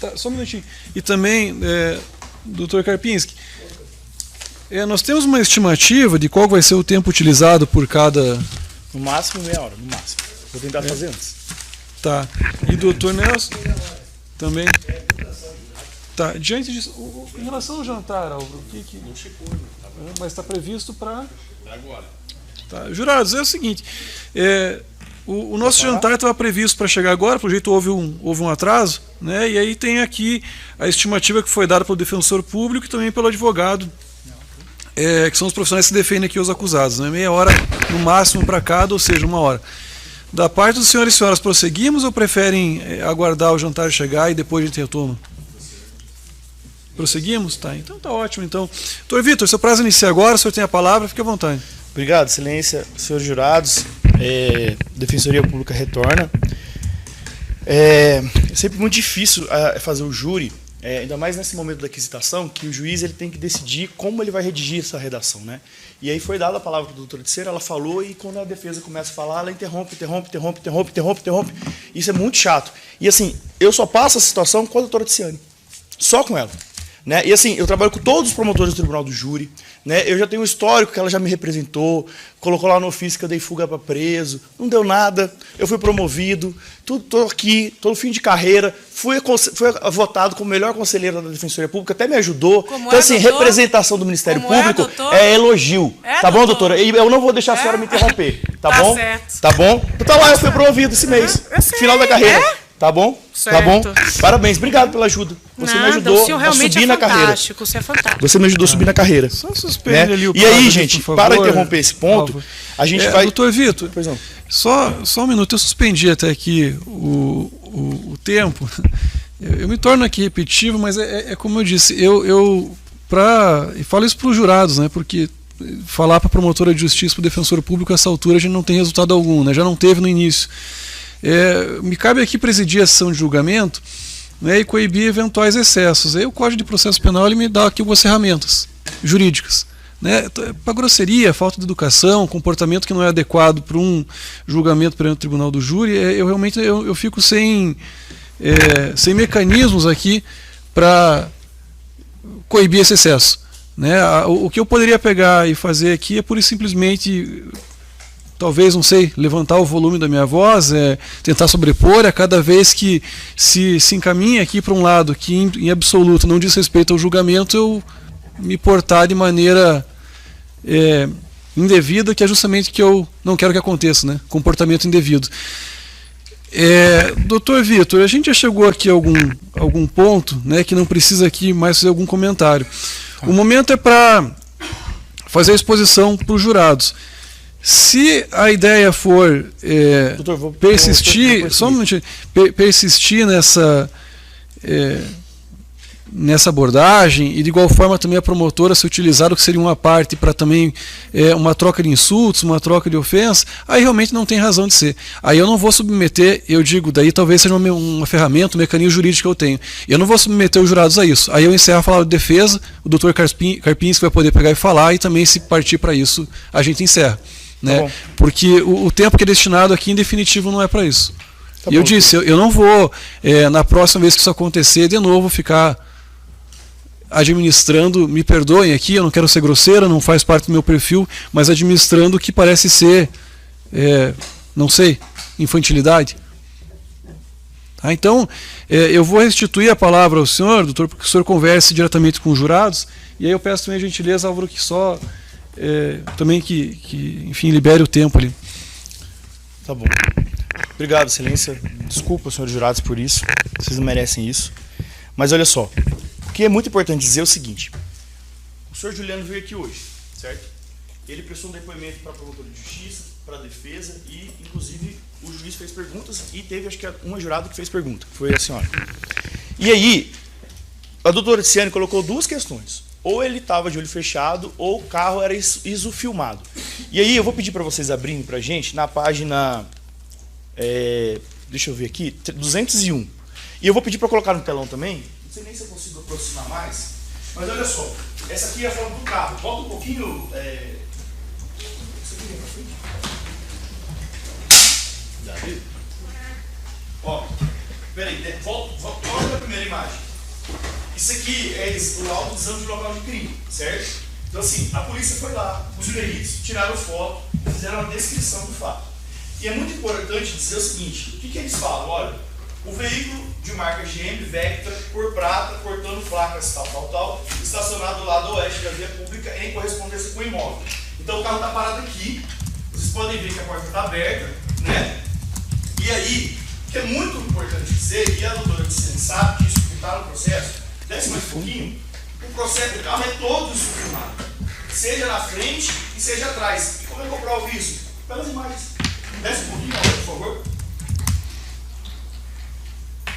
Tá, só um minutinho. E também, Dr. Karpinski, nós temos uma estimativa de qual vai ser o tempo utilizado por cada... No máximo meia hora, no máximo. Vou tentar fazer antes. Tá. E Dr. Nelson? Também? Tá. Diante disso, em relação ao jantar, Álvaro, o que... Não chegou, mas está previsto para... Agora. Tá. Jurados, é o seguinte, o nosso jantar estava previsto para chegar agora, pelo jeito houve um atraso, né? E aí tem aqui a estimativa que foi dada pelo defensor público e também pelo advogado, que são os profissionais que defendem aqui os acusados, né? Meia hora no máximo para cada, ou seja, 1 hora. Da parte dos senhores e senhoras, prosseguimos ou preferem aguardar o jantar chegar e depois a gente retoma? Prosseguimos? Tá, então tá ótimo. Então, doutor Vitor, seu prazo inicia agora, o senhor tem a palavra, fique à vontade. Obrigado, excelência, senhores jurados, Defensoria Pública retorna. É sempre muito difícil fazer o júri, ainda mais nesse momento da quisitação, que o juiz ele tem que decidir como ele vai redigir essa redação, né? E aí foi dada a palavra para a doutora Tiziana, ela falou, e quando a defesa começa a falar, ela interrompe. Isso é muito chato. E assim, eu só passo a situação com a doutora Tiziana, só com ela. Né? E assim, eu trabalho com todos os promotores do Tribunal do Júri, né? Eu já tenho um histórico que ela já me representou, colocou lá no ofício que eu dei fuga para preso, não deu nada, eu fui promovido, estou aqui, estou no fim de carreira, fui votado como melhor conselheiro da Defensoria Pública, até me ajudou. Como então, assim, doutor? representação do Ministério Como Público é elogio. Tá bom, doutora? E eu não vou deixar a senhora me interromper, tá bom? Certo. Tá bom? Então lá, eu fui promovido esse mês, final da carreira. Tá bom? Certo. Tá bom? Parabéns, obrigado pela ajuda. Você me ajudou a subir na carreira. Você é fantástico. Você me ajudou a subir na carreira. Só suspende ali o E aí, prazo, gente, por favor, para interromper esse ponto, a gente vai... Doutor Vitor, Pois não. só um minuto, eu suspendi até aqui o tempo. Eu me torno aqui repetitivo, mas como eu disse, e falo isso para os jurados, né? Porque falar para a promotora de justiça, para o defensor público, a essa altura a gente não tem resultado algum, né? Já não teve no início. Me cabe aqui presidir a sessão de julgamento, né, e coibir eventuais excessos. Aí o Código de Processo Penal ele me dá aqui algumas ferramentas jurídicas. Né, para grosseria, falta de educação, comportamento que não é adequado para um julgamento perante o Tribunal do Júri, eu realmente fico sem mecanismos aqui para coibir esse excesso. Né? O que eu poderia pegar e fazer aqui é pura e simplesmente... Talvez, não sei, levantar o volume da minha voz, tentar sobrepor a cada vez que se encaminha aqui para um lado que em absoluto não diz respeito ao julgamento, eu me portar de maneira indevida, que é justamente o que eu não quero que aconteça, né? Comportamento indevido. Doutor Vitor, a gente já chegou aqui a algum ponto, né, que não precisa aqui mais fazer algum comentário. O momento é para fazer a exposição para os jurados. Se a ideia for Doutor, persistir, só um minutinho, persistir nessa abordagem, e de igual forma também a promotora se utilizar o que seria uma parte para também uma troca de insultos, uma troca de ofensas, aí realmente não tem razão de ser. Aí eu não vou submeter, eu digo, daí talvez seja uma ferramenta, um mecanismo jurídico que eu tenho. Eu não vou submeter os jurados a isso. Aí eu encerro a fala de defesa, o doutor Karpinski vai poder pegar e falar, e também se partir para isso, a gente encerra. Né? Porque o tempo que é destinado aqui, em definitivo, não é para isso. E eu disse, eu não vou, na próxima vez que isso acontecer, de novo ficar administrando, me perdoem aqui, eu não quero ser grosseira, não faz parte do meu perfil, mas administrando o que parece ser, não sei, infantilidade. Tá? Então, eu vou restituir a palavra ao senhor, doutor, porque o senhor converse diretamente com os jurados, e aí eu peço também a gentileza, Álvaro, que só... também que enfim, libere o tempo ali. Tá bom. Obrigado, excelência. Desculpa, senhores jurados, por isso. Vocês não merecem isso. Mas olha só, o que é muito importante dizer é o seguinte. O senhor Juliano veio aqui hoje, certo? Ele prestou um depoimento para a promotora de justiça, para a defesa, e inclusive o juiz fez perguntas, e teve acho que uma jurada que fez pergunta, que foi a senhora. E aí, a doutora Tiziane colocou 2 questões. Ou ele estava de olho fechado, ou o carro era isofilmado. E aí eu vou pedir para vocês abrirem para a gente na página, deixa eu ver aqui, 201. E eu vou pedir para colocar no telão também, não sei nem se eu consigo aproximar mais, mas olha só, essa aqui é a foto do carro. Volta um pouquinho, isso aqui vem para frente. Davi? Ó, peraí, volta qual é a primeira imagem? Isso aqui é o laudo de exame de local de crime, certo? Então assim, a polícia foi lá, os peritos tiraram foto, fizeram uma descrição do fato. E é muito importante dizer o seguinte, o que eles falam? Olha, o veículo de marca GM Vectra, cor prata, portando placas tal, estacionado do lado oeste da via pública em correspondência com o imóvel. Então o carro está parado aqui, vocês podem ver que a porta está aberta, né? E aí, o que é muito importante dizer, e a doutora Vicente sabe disso, que está no processo, desce mais um pouquinho, o processo do carro é todo isso filmado, seja na frente e seja atrás. E como é que eu provo isso? Pelas imagens. Desce um pouquinho, por favor.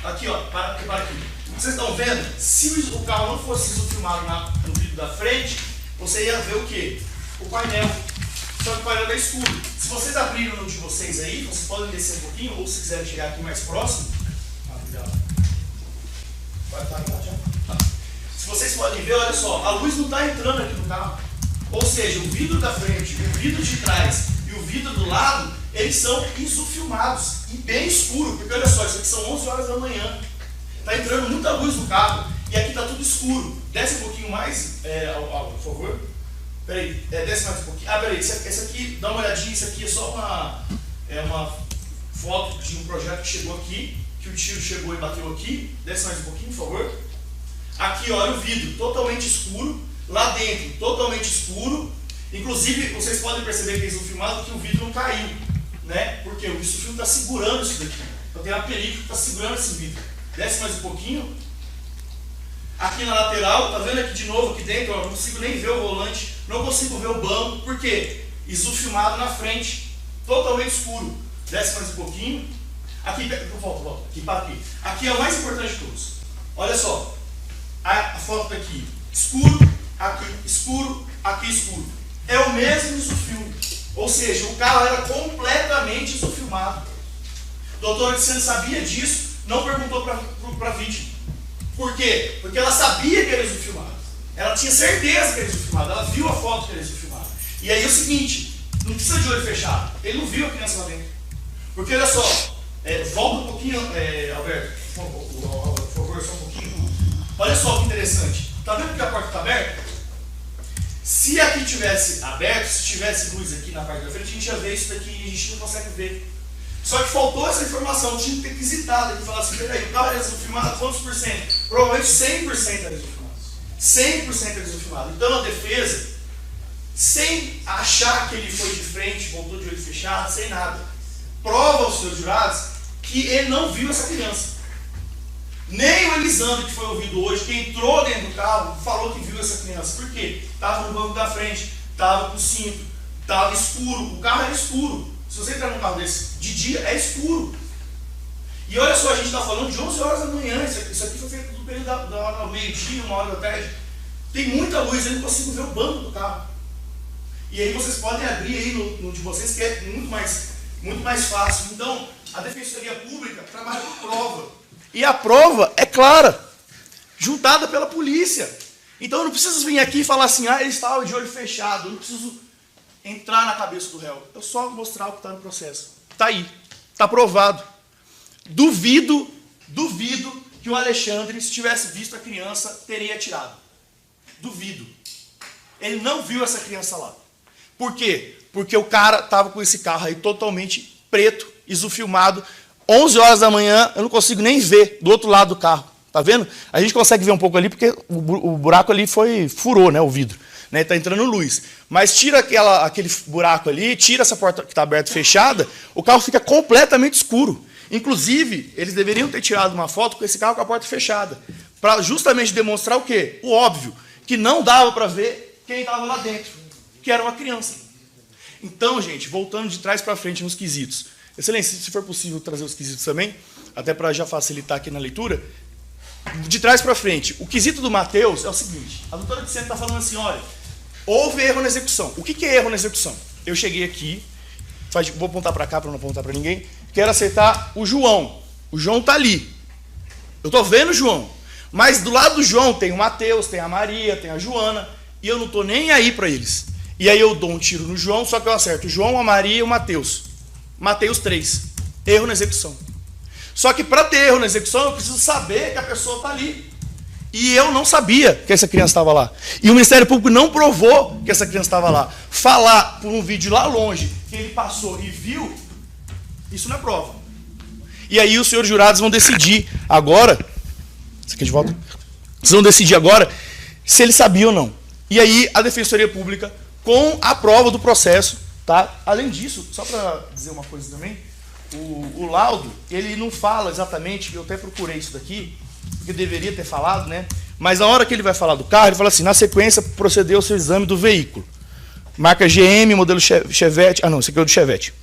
Aqui, ó, para aqui. Vocês estão vendo? Se o carro não fosse isso filmado no vidro da frente, você ia ver o quê? O painel. Só que o painel é escuro. Se vocês abriram no de vocês aí, vocês podem descer um pouquinho, ou se quiserem chegar aqui mais próximo. Se vocês podem ver, olha só, a luz não está entrando aqui no carro. Ou seja, o vidro da frente, o vidro de trás e o vidro do lado, eles são isofilmados e bem escuro, porque olha só, isso aqui são 11 horas da manhã. Está entrando muita luz no carro e aqui está tudo escuro. Desce um pouquinho mais, por favor. Peraí, desce mais um pouquinho. Ah, peraí, esse aqui, dá uma olhadinha, isso aqui é só uma foto de um projeto que chegou aqui, que o tiro chegou e bateu aqui. Desce mais um pouquinho, por favor. Aqui, olha o vidro, totalmente escuro. Lá dentro, totalmente escuro. Inclusive, vocês podem perceber que eles estão filmados que o vidro não caiu, né? Porque o filme está segurando isso daqui. Então tem uma película que está segurando esse vidro. Desce mais um pouquinho. Aqui na lateral, tá vendo aqui de novo, aqui dentro, ó, não consigo nem ver o volante, não consigo ver o banco. Por quê? Isofilmado na frente, totalmente escuro. Desce mais um pouquinho. Aqui, volta, aqui para aqui. Aqui é o mais importante de todos. Olha só, a foto tá aqui, escuro, aqui escuro. É o mesmo isofilme. Ou seja, o carro era completamente isofilmado. O doutor Alexandre sabia disso, não perguntou para a vítima. Por quê? Porque ela sabia que era isofilmado. Ela tinha certeza que era isofilmado. Ela viu a foto que era isofilmado. E aí é o seguinte, não precisa de olho fechado. Ele não viu a criança lá dentro. Porque olha só, volta um pouquinho, Alberto, por favor, só um pouquinho. Olha só que interessante. Está vendo que a porta está aberta? Se aqui tivesse aberto, se tivesse luz aqui na parte da frente, a gente ia ver isso daqui e a gente não consegue ver. Só que faltou essa informação, tinha que ter visitado aqui e falar assim, peraí, o carro era isofilmado quantos por cento? Provavelmente 100% era isofilmado. 100% era isofilmado. Então a defesa, sem achar que ele foi de frente, voltou de olho fechado, sem nada, prova aos seus jurados que ele não viu essa criança. Nem o Elisandro, que foi ouvido hoje, que entrou dentro do carro, falou que viu essa criança. Por quê? Estava no banco da frente, estava com o cinto, estava escuro, o carro era escuro. Se você entrar num carro desse de dia, é escuro. E olha só, a gente está falando de 11 horas da manhã, isso aqui foi feito no período da meio-dia, 1 hora da tarde. Tem muita luz, eu não consigo ver o banco do carro. E aí vocês podem abrir aí no de vocês, que é muito mais fácil. Então, a Defensoria Pública trabalha com prova. E a prova é clara, juntada pela polícia. Então eu não preciso vir aqui e falar assim, ele estava de olho fechado, eu não preciso entrar na cabeça do réu. Eu só mostrar o que está no processo. Está aí, está provado. Duvido que o Alexandre, se tivesse visto a criança, teria atirado. Duvido. Ele não viu essa criança lá. Por quê? Porque o cara estava com esse carro aí totalmente preto, isofilmado. 11 horas da manhã, eu não consigo nem ver do outro lado do carro. Tá vendo? A gente consegue ver um pouco ali, porque o buraco ali furou, né, o vidro. Né, tá entrando luz. Mas tira aquele buraco ali, tira essa porta que está aberta e fechada, o carro fica completamente escuro. Inclusive, eles deveriam ter tirado uma foto com esse carro com a porta fechada. Para justamente demonstrar o quê? O óbvio, que não dava para ver quem estava lá dentro, que era uma criança. Então, gente, voltando de trás para frente nos quesitos. Excelência, se for possível trazer os quesitos também, até para já facilitar aqui na leitura. De trás para frente, o quesito do Matheus é o seguinte, a doutora Vicente está falando assim, olha, houve erro na execução. O que é erro na execução? Eu cheguei aqui, vou apontar para cá para não apontar para ninguém, quero acertar o João. O João está ali. Eu estou vendo o João. Mas do lado do João tem o Matheus, tem a Maria, tem a Joana, e eu não estou nem aí para eles. E aí eu dou um tiro no João, só que eu acerto o João, a Maria e o Matheus. Mateus 3. Erro na execução. Só que para ter erro na execução, eu preciso saber que a pessoa está ali. E eu não sabia que essa criança estava lá. E o Ministério Público não provou que essa criança estava lá. Falar por um vídeo lá longe que ele passou e viu, isso não é prova. E aí os senhores jurados vão decidir agora. Isso aqui é de volta. Vocês vão decidir agora se ele sabia ou não. E aí a Defensoria Pública, com a prova do processo, tá? Além disso, só para dizer uma coisa também, o laudo, ele não fala exatamente, eu até procurei isso daqui, porque deveria ter falado, né? Mas na hora que ele vai falar do carro, ele fala assim, na sequência procedeu o seu exame do veículo. Marca GM, modelo Chevette. Ah, não, esse aqui é o do Chevette.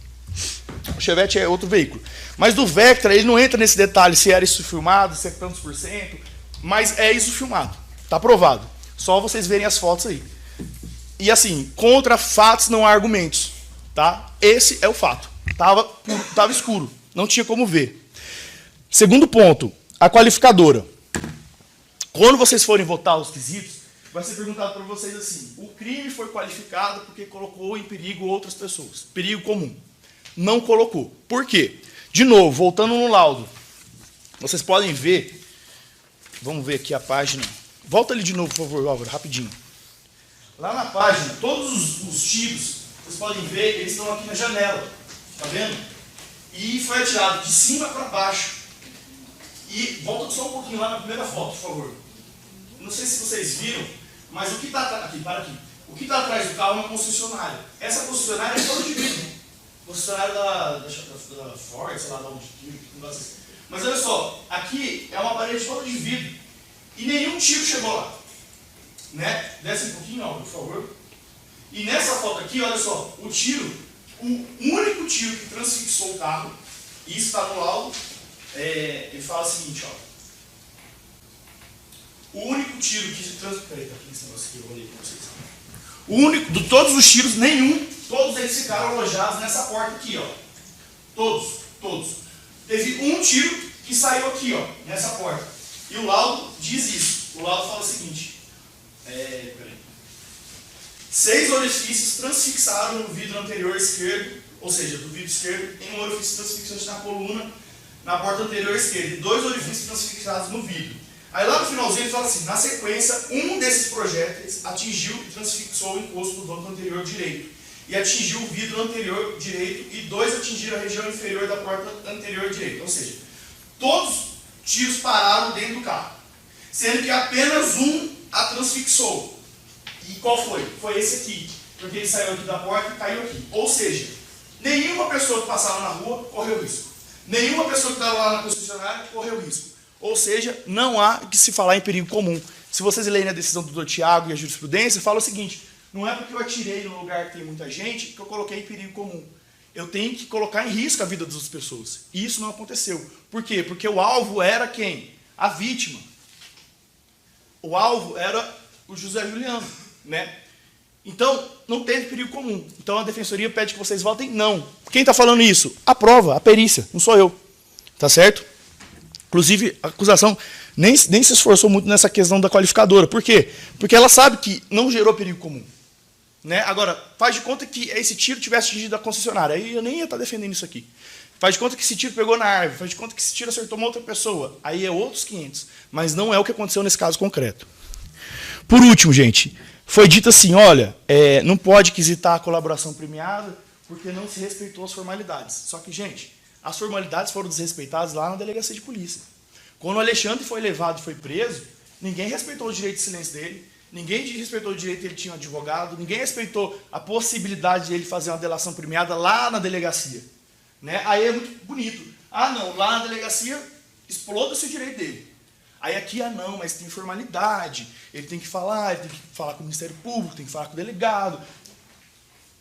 O Chevette é outro veículo. Mas do Vectra, ele não entra nesse detalhe se era isso filmado, se é tantos por cento, mas é isso filmado. Está aprovado. Só vocês verem as fotos aí. E assim, contra fatos não há argumentos. Tá? Esse é o fato. Tava escuro. Não tinha como ver. Segundo ponto. A qualificadora. Quando vocês forem votar os quesitos, vai ser perguntado para vocês assim, o crime foi qualificado porque colocou em perigo outras pessoas. Perigo comum. Não colocou. Por quê? De novo, voltando no laudo. Vocês podem ver, vamos ver aqui a página. Volta ali de novo, por favor, Álvaro, rapidinho. Lá na página, todos os tiros, vocês podem ver, eles estão aqui na janela. Tá vendo? E foi atirado de cima para baixo. E volta só um pouquinho lá na primeira foto, por favor. Não sei se vocês viram, mas o que está aqui, para aqui. O que está atrás do carro é uma concessionária. Essa concessionária é toda de vidro. Concessionária da Ford, sei lá de onde. Mas olha só, aqui é uma parede toda de vidro. E nenhum tiro chegou lá. Né? Desce um pouquinho, Álvaro, por favor. E nessa foto aqui, olha só, o tiro, o único tiro que transfixou o carro, e isso está no laudo, ele fala o seguinte, ó. O único tiro que se transfixou... Peraí, tá aqui esse negócio aqui, eu olhei para vocês. O único, de todos os tiros, nenhum, todos eles ficaram alojados nessa porta aqui, ó. Todos. Teve um tiro que saiu aqui, ó, nessa porta. E o laudo diz isso. O laudo fala o seguinte. Peraí. 6 orifícios transfixaram no vidro anterior esquerdo, ou seja, do vidro esquerdo, tem um orifício transfixante na coluna, na porta anterior esquerda, e 2 orifícios transfixados no vidro. Aí lá no finalzinho ele fala assim, na sequência, um desses projéteis atingiu e transfixou o encosto do banco anterior direito, e atingiu o vidro anterior direito, e 2 atingiram a região inferior da porta anterior direita. Ou seja, todos os tiros pararam dentro do carro, sendo que apenas um a transfixou. E qual foi? Foi esse aqui, porque ele saiu aqui da porta e caiu aqui. Ou seja, nenhuma pessoa que passava na rua correu risco. Nenhuma pessoa que estava lá na concessionária correu risco. Ou seja, não há que se falar em perigo comum. Se vocês lerem a decisão do Dr. Tiago e a jurisprudência, fala o seguinte, não é porque eu atirei num lugar que tem muita gente que eu coloquei em perigo comum. Eu tenho que colocar em risco a vida das outras pessoas. E isso não aconteceu. Por quê? Porque o alvo era quem? A vítima. O alvo era o José Juliano, né? Então, não teve perigo comum. Então, a defensoria pede que vocês votem não. Quem está falando isso? A prova, a perícia, não sou eu. Tá certo? Inclusive, a acusação nem se esforçou muito nessa questão da qualificadora. Por quê? Porque ela sabe que não gerou perigo comum. Né? Agora, faz de conta que esse tiro tivesse atingido a concessionária. Aí eu nem ia estar defendendo isso aqui. Faz de conta que esse tiro pegou na árvore. Faz de conta que esse tiro acertou uma outra pessoa. Aí é outros 500. Mas não é o que aconteceu nesse caso concreto. Por último, gente, foi dito assim, olha, não pode quisitar a colaboração premiada porque não se respeitou as formalidades. Só que, gente, as formalidades foram desrespeitadas lá na delegacia de polícia. Quando o Alexandre foi levado e foi preso, ninguém respeitou o direito de silêncio dele, ninguém respeitou o direito de ele tinha um advogado, ninguém respeitou a possibilidade de ele fazer uma delação premiada lá na delegacia. Né? Aí é muito bonito. Ah, não, lá na delegacia, exploda-se o direito dele. Aí aqui, não, mas tem formalidade, ele tem que falar com o Ministério Público, tem que falar com o delegado.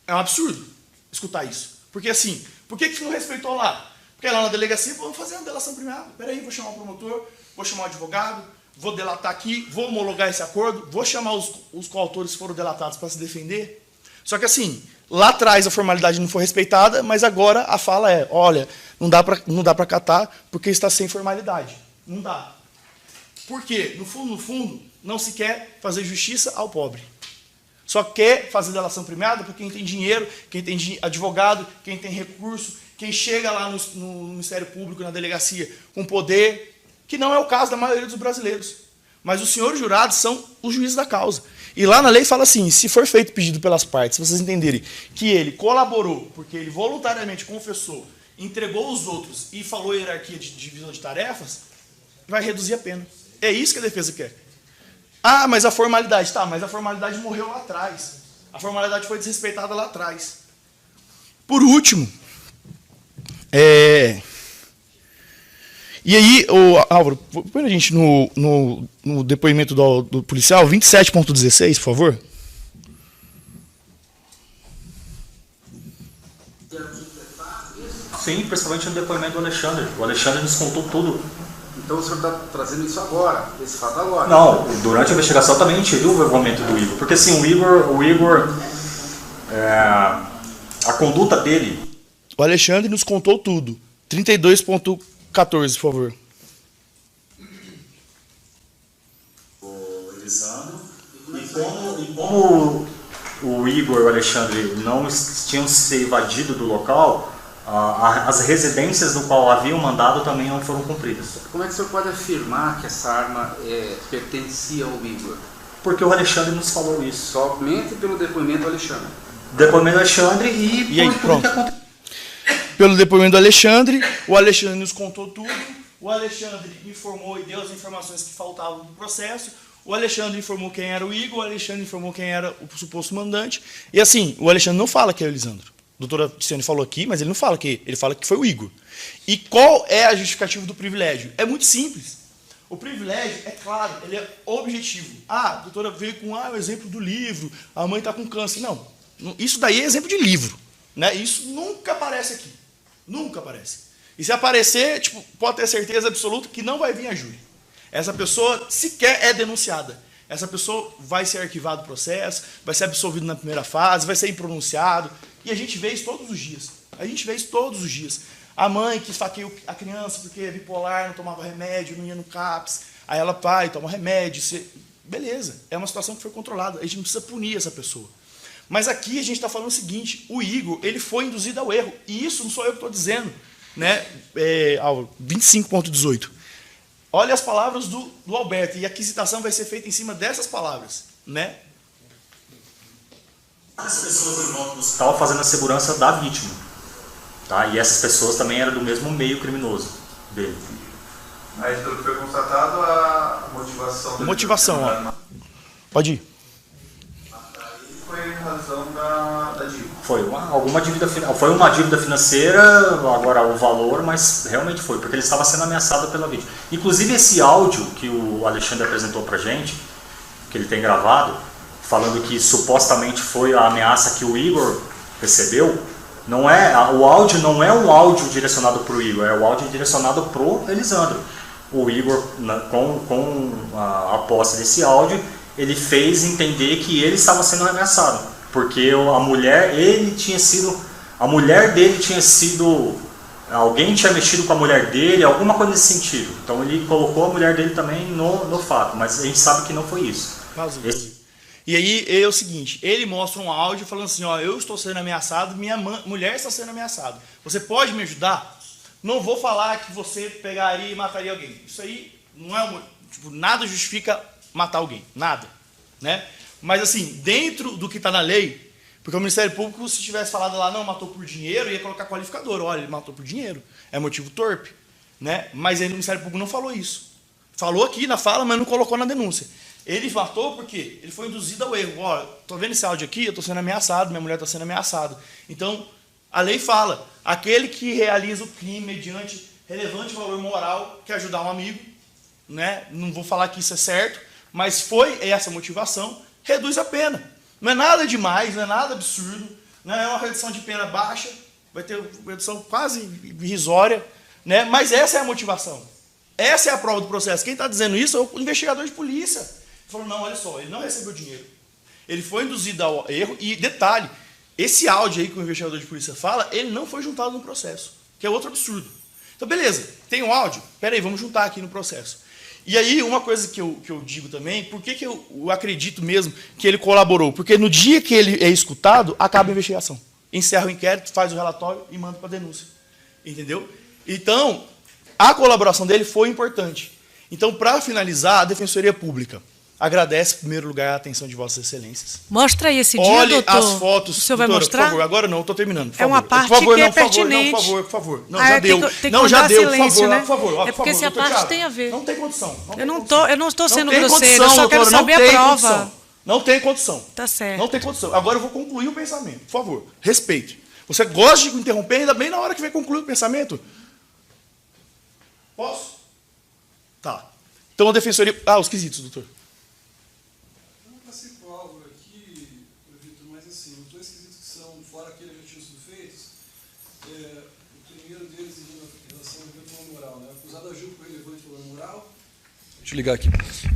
É um absurdo escutar isso. Porque assim, por que não respeitou lá? Porque lá na delegacia, vamos fazer uma delação premiada. Peraí, vou chamar o promotor, vou chamar o advogado, vou delatar aqui, vou homologar esse acordo, vou chamar os coautores que foram delatados para se defender. Só que assim, lá atrás a formalidade não foi respeitada, mas agora a fala é, olha, não dá para catar porque está sem formalidade. Não dá. Por quê? No fundo, não se quer fazer justiça ao pobre. Só quer fazer delação premiada para quem tem dinheiro, quem tem advogado, quem tem recurso, quem chega lá no Ministério Público, na delegacia, com poder, que não é o caso da maioria dos brasileiros. Mas os senhores jurados são os juízes da causa. E lá na lei fala assim, se for feito pedido pelas partes, se vocês entenderem que ele colaborou, porque ele voluntariamente confessou, entregou os outros e falou hierarquia de divisão de tarefas, vai reduzir a pena. É isso que a defesa quer. Ah, mas a formalidade. Tá, mas a formalidade morreu lá atrás. A formalidade foi desrespeitada lá atrás. Por último, e aí, Álvaro, põe a gente no depoimento do policial, 27.16, por favor. Sim, principalmente no depoimento do Alexandre. O Alexandre nos contou tudo. Então o senhor está trazendo isso agora, esse fato agora? Não, durante a investigação também a gente viu o argumento do Igor. Porque assim, o Igor a conduta dele... O Alexandre nos contou tudo. 32.14, por favor. O Elisandro. E como o Igor e o Alexandre não tinham se evadido do local, as residências no qual haviam mandado também não foram cumpridas. Como é que o senhor pode afirmar que essa arma pertencia ao Igor? Porque o Alexandre nos falou isso. Somente pelo depoimento do Alexandre. Depoimento do Alexandre e aí, pronto. Pelo depoimento do Alexandre, o Alexandre nos contou tudo, o Alexandre informou e deu as informações que faltavam do processo, o Alexandre informou quem era o Igor, o Alexandre informou quem era o suposto mandante, e assim, o Alexandre não fala que é o Elisandro. A doutora Tiziane falou aqui, mas ele não fala que ele fala que foi o Igor. E qual é a justificativa do privilégio? É muito simples. O privilégio, é claro, ele é objetivo. Ah, a doutora veio com o exemplo do livro, a mãe está com câncer. Não, isso daí é exemplo de livro. Né? Isso nunca aparece aqui. Nunca aparece. E se aparecer, pode ter certeza absoluta que não vai vir a júri. Essa pessoa sequer é denunciada. Essa pessoa vai ser arquivado o processo, vai ser absolvido na primeira fase, vai ser impronunciado. E a gente vê isso todos os dias. A gente vê isso todos os dias. A mãe que esfaqueou a criança porque é bipolar, não tomava remédio, não ia no CAPS. Aí ela, pai, toma remédio. Beleza, é uma situação que foi controlada. A gente não precisa punir essa pessoa. Mas aqui a gente está falando o seguinte, o Igor ele foi induzido ao erro. E isso não sou eu que estou dizendo. Né? 25.18. Olha as palavras do Alberto. E a aquisitação vai ser feita em cima dessas palavras. Né? As pessoas no hospital fazendo a segurança da vítima. Tá? E essas pessoas também eram do mesmo meio criminoso dele. Aí pelo que foi constatado, a motivação... Motivação, ó. Pode ir. Foi em razão da dívida. Foi uma dívida financeira, agora o valor, mas realmente foi, porque ele estava sendo ameaçado pela vítima. Inclusive esse áudio que o Alexandre apresentou pra gente, que ele tem gravado, falando que supostamente foi a ameaça que o Igor recebeu, o áudio não é um áudio direcionado para o Igor, é o áudio direcionado para o Elisandro. O Igor, com a posse desse áudio, ele fez entender que ele estava sendo ameaçado, porque a mulher dele tinha sido, alguém tinha mexido com a mulher dele, alguma coisa nesse sentido. Então ele colocou a mulher dele também no fato, mas a gente sabe que não foi isso. E aí é o seguinte, ele mostra um áudio falando assim, ó, eu estou sendo ameaçado, minha mulher está sendo ameaçada. Você pode me ajudar? Não vou falar que você pegaria e mataria alguém. Isso aí não é nada justifica matar alguém, nada, né? Mas assim, dentro do que está na lei, porque o Ministério Público, se tivesse falado lá, não, matou por dinheiro, ia colocar qualificador, olha, ele matou por dinheiro, é motivo torpe, né? Mas aí o Ministério Público não falou isso. Falou aqui na fala, mas não colocou na denúncia. Ele matou porque ele foi induzido ao erro. Olha, estou vendo esse áudio aqui, eu estou sendo ameaçado, minha mulher está sendo ameaçada. Então, a lei fala, aquele que realiza o crime mediante relevante valor moral, que ajudar um amigo, né? Não vou falar que isso é certo, mas foi essa motivação, reduz a pena. Não é nada demais, não é nada absurdo, não é uma redução de pena baixa, vai ter uma redução quase irrisória, né? Mas essa é a motivação. Essa é a prova do processo. Quem está dizendo isso é o investigador de polícia. Ele falou, não, olha só, ele não recebeu dinheiro. Ele foi induzido ao erro e, detalhe, esse áudio aí que o investigador de polícia fala, ele não foi juntado no processo, que é outro absurdo. Então, beleza, tem um áudio? Peraí, vamos juntar aqui no processo. E aí, uma coisa que eu digo também, por que eu acredito mesmo que ele colaborou? Porque no dia que ele é escutado, acaba a investigação. Encerra o inquérito, faz o relatório e manda para a denúncia. Entendeu? Então, a colaboração dele foi importante. Então, para finalizar, a Defensoria Pública agradece, em primeiro lugar, a atenção de Vossas Excelências. Mostra aí esse dia, Olhe doutor. as fotos. O senhor vai doutora, mostrar? Por favor, agora não, estou terminando. Por É uma favor. parte por favor, que é não, por favor, pertinente. Não, por favor, por favor. Não, Ah, já deu. tem que Não, já mandar deu, por silêncio, favor, né? por favor. É por porque favor, se a doutor parte Thiago, tem a ver. Não tem condição. Eu não estou sendo não tem grosseiro, eu condição, só quero doutora, saber a não tem prova. condição. Não tem condição. Tá certo. Não tem condição. Agora eu vou concluir o pensamento, por favor. Respeite. Você gosta de interromper ainda bem na hora que vai concluir o pensamento? Posso? Tá. Então a Defensoria... Ah, os quesitos, doutor. Eu não passei por algo aqui, Vitor, mas assim, os dois quesitos que são fora aquele já tinham sido feitos, o primeiro deles em relação ao relevante valor moral, né? O acusado agiu por relevante valor moral. Deixa eu ligar aqui.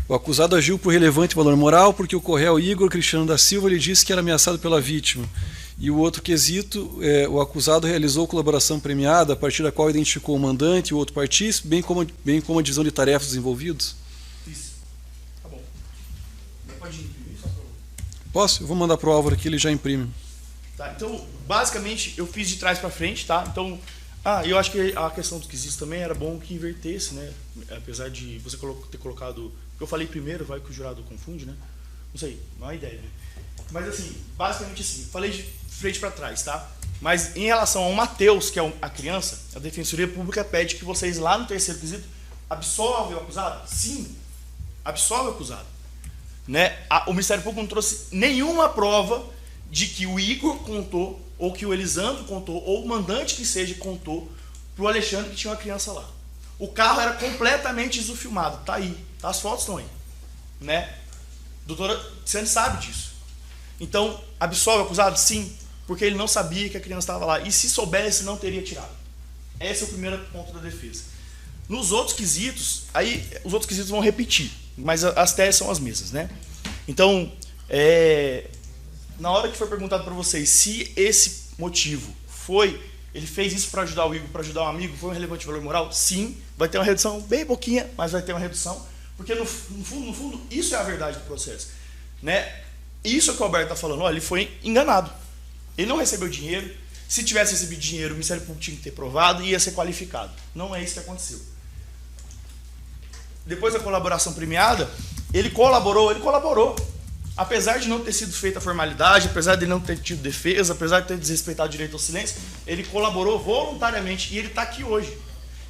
O acusado agiu por relevante valor moral porque o Correio Igor Cristiano da Silva lhe disse que era ameaçado pela vítima. E o outro quesito, o acusado realizou colaboração premiada a partir da qual identificou o mandante e o outro partícipe, bem como a divisão de tarefas dos envolvidos. Isso. Tá bom. Pode imprimir só para... Posso? Eu vou mandar para o Álvaro aqui, ele já imprime. Tá, então, basicamente, eu fiz de trás para frente, tá? Então, eu acho que a questão dos quesitos também era bom que invertesse, né? Apesar de você ter colocado... Eu falei primeiro, vai que o jurado confunde, né? Não sei, não é ideia, né? Mas assim, basicamente assim, falei de frente para trás, tá? Mas em relação ao Mateus, que é a criança, a Defensoria Pública pede que vocês lá no terceiro quesito absolvem o acusado? Sim, absolve o acusado. Né? O Ministério Público não trouxe nenhuma prova de que o Igor contou, ou que o Elisandro contou, ou o mandante que seja contou para o Alexandre que tinha uma criança lá. O carro era completamente isofilmado, tá aí, tá? As fotos estão aí. Né? Doutora Tiziane sabe disso. Então, absolve o acusado? Sim, porque ele não sabia que a criança estava lá. E se soubesse, não teria tirado. Esse é o primeiro ponto da defesa. Nos outros quesitos, aí os outros quesitos vão repetir, mas as teses são as mesmas, né? Então, na hora que foi perguntado para vocês se esse motivo foi, ele fez isso para ajudar o Igor, para ajudar um amigo, foi um relevante valor moral? Sim, vai ter uma redução bem pouquinha, mas vai ter uma redução, porque no fundo, isso é a verdade do processo, né? Isso é o que o Alberto está falando. Olha, ele foi enganado. Ele não recebeu dinheiro. Se tivesse recebido dinheiro, o Ministério Público tinha que ter provado e ia ser qualificado. Não é isso que aconteceu. Depois da colaboração premiada, ele colaborou. Apesar de não ter sido feita a formalidade, apesar de não ter tido defesa, apesar de ter desrespeitado o direito ao silêncio, ele colaborou voluntariamente e ele está aqui hoje.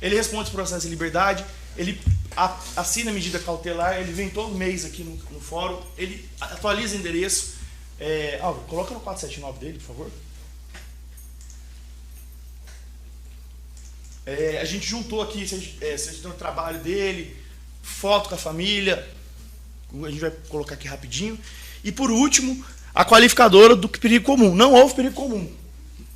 Ele responde os processos de liberdade, ele assina a medida cautelar, ele vem todo mês aqui no fórum, ele atualiza o endereço. Coloca no 479 dele, por favor. A gente juntou aqui, vocês tem o trabalho dele, foto com a família, a gente vai colocar aqui rapidinho. E por último, a qualificadora do perigo comum. Não houve perigo comum.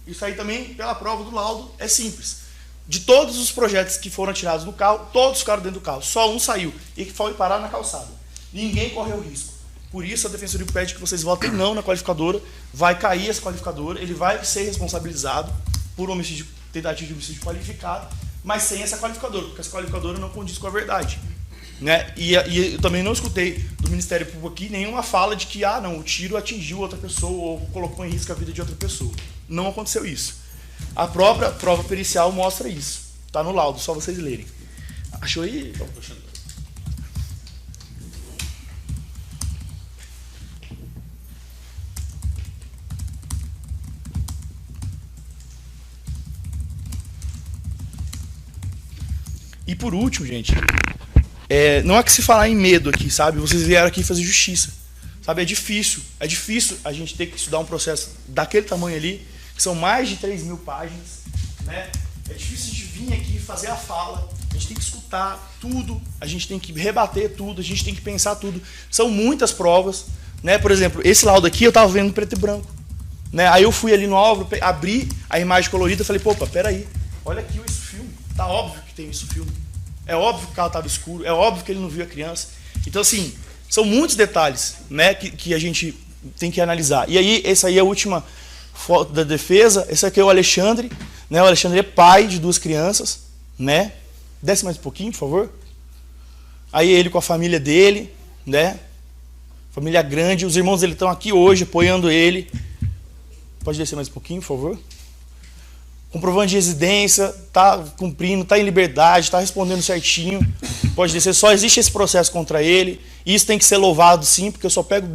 Isso aí também, pela prova do laudo, é simples. De todos os projetos que foram tirados do carro, todos ficaram dentro do carro. Só um saiu e que foi parar na calçada. Ninguém correu risco. Por isso a Defensoria pede que vocês votem não na qualificadora. Vai cair essa qualificadora, ele vai ser responsabilizado por homicídio, tentativa de homicídio qualificado, mas sem essa qualificadora, porque essa qualificadora não condiz com a verdade. Né? E eu também não escutei do Ministério Público aqui nenhuma fala de que o tiro atingiu outra pessoa ou colocou em risco a vida de outra pessoa. Não aconteceu isso. A própria prova pericial mostra isso. Está no laudo, só vocês lerem. Achou aí? E por último, gente, não há que se falar em medo aqui, sabe? Vocês vieram aqui fazer justiça. Sabe? É difícil a gente ter que estudar um processo daquele tamanho ali, que são mais de 3.000 páginas, né? É difícil a gente vir aqui fazer a fala, a gente tem que escutar tudo, a gente tem que rebater tudo, a gente tem que pensar tudo. São muitas provas, né? Por exemplo, esse laudo aqui eu estava vendo preto e branco, né? Aí eu fui ali no Álvaro, abri a imagem colorida e falei, peraí, olha aqui isso filme, tá óbvio que tem isso filme. É óbvio que o carro estava escuro, é óbvio que ele não viu a criança. Então, assim, são muitos detalhes, né, que a gente tem que analisar. E aí, essa aí é a última foto da defesa. Esse aqui é o Alexandre, né? O Alexandre é pai de 2 crianças, né? Desce mais um pouquinho, por favor. Aí ele com a família dele, né? Família grande. Os irmãos dele estão aqui hoje apoiando ele. Pode descer mais um pouquinho, por favor. comprovante de residência, está cumprindo, está em liberdade, está respondendo certinho, pode descer. Só existe esse processo contra ele, e isso tem que ser louvado sim, porque eu só pego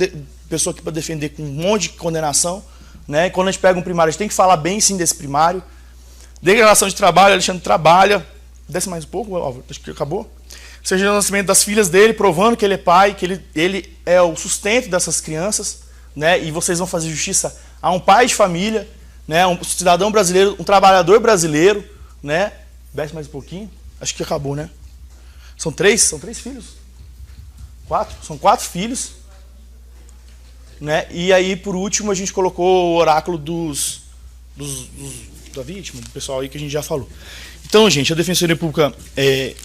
pessoa aqui para defender com um monte de condenação, né? Quando a gente pega um primário, a gente tem que falar bem sim desse primário. Declaração de trabalho, Alexandre trabalha. Desce mais um pouco, Álvaro, acho que acabou. Seja o nascimento das filhas dele, provando que ele é pai, que ele é o sustento dessas crianças, né? E vocês vão fazer justiça a um pai de família, né? Um cidadão brasileiro, um trabalhador brasileiro, né? Desce mais um pouquinho. Acho que acabou, né? São três filhos. São 4 filhos. Né? E aí, por último, a gente colocou o oráculo da vítima, do pessoal aí que a gente já falou. Então, gente, a Defensoria Pública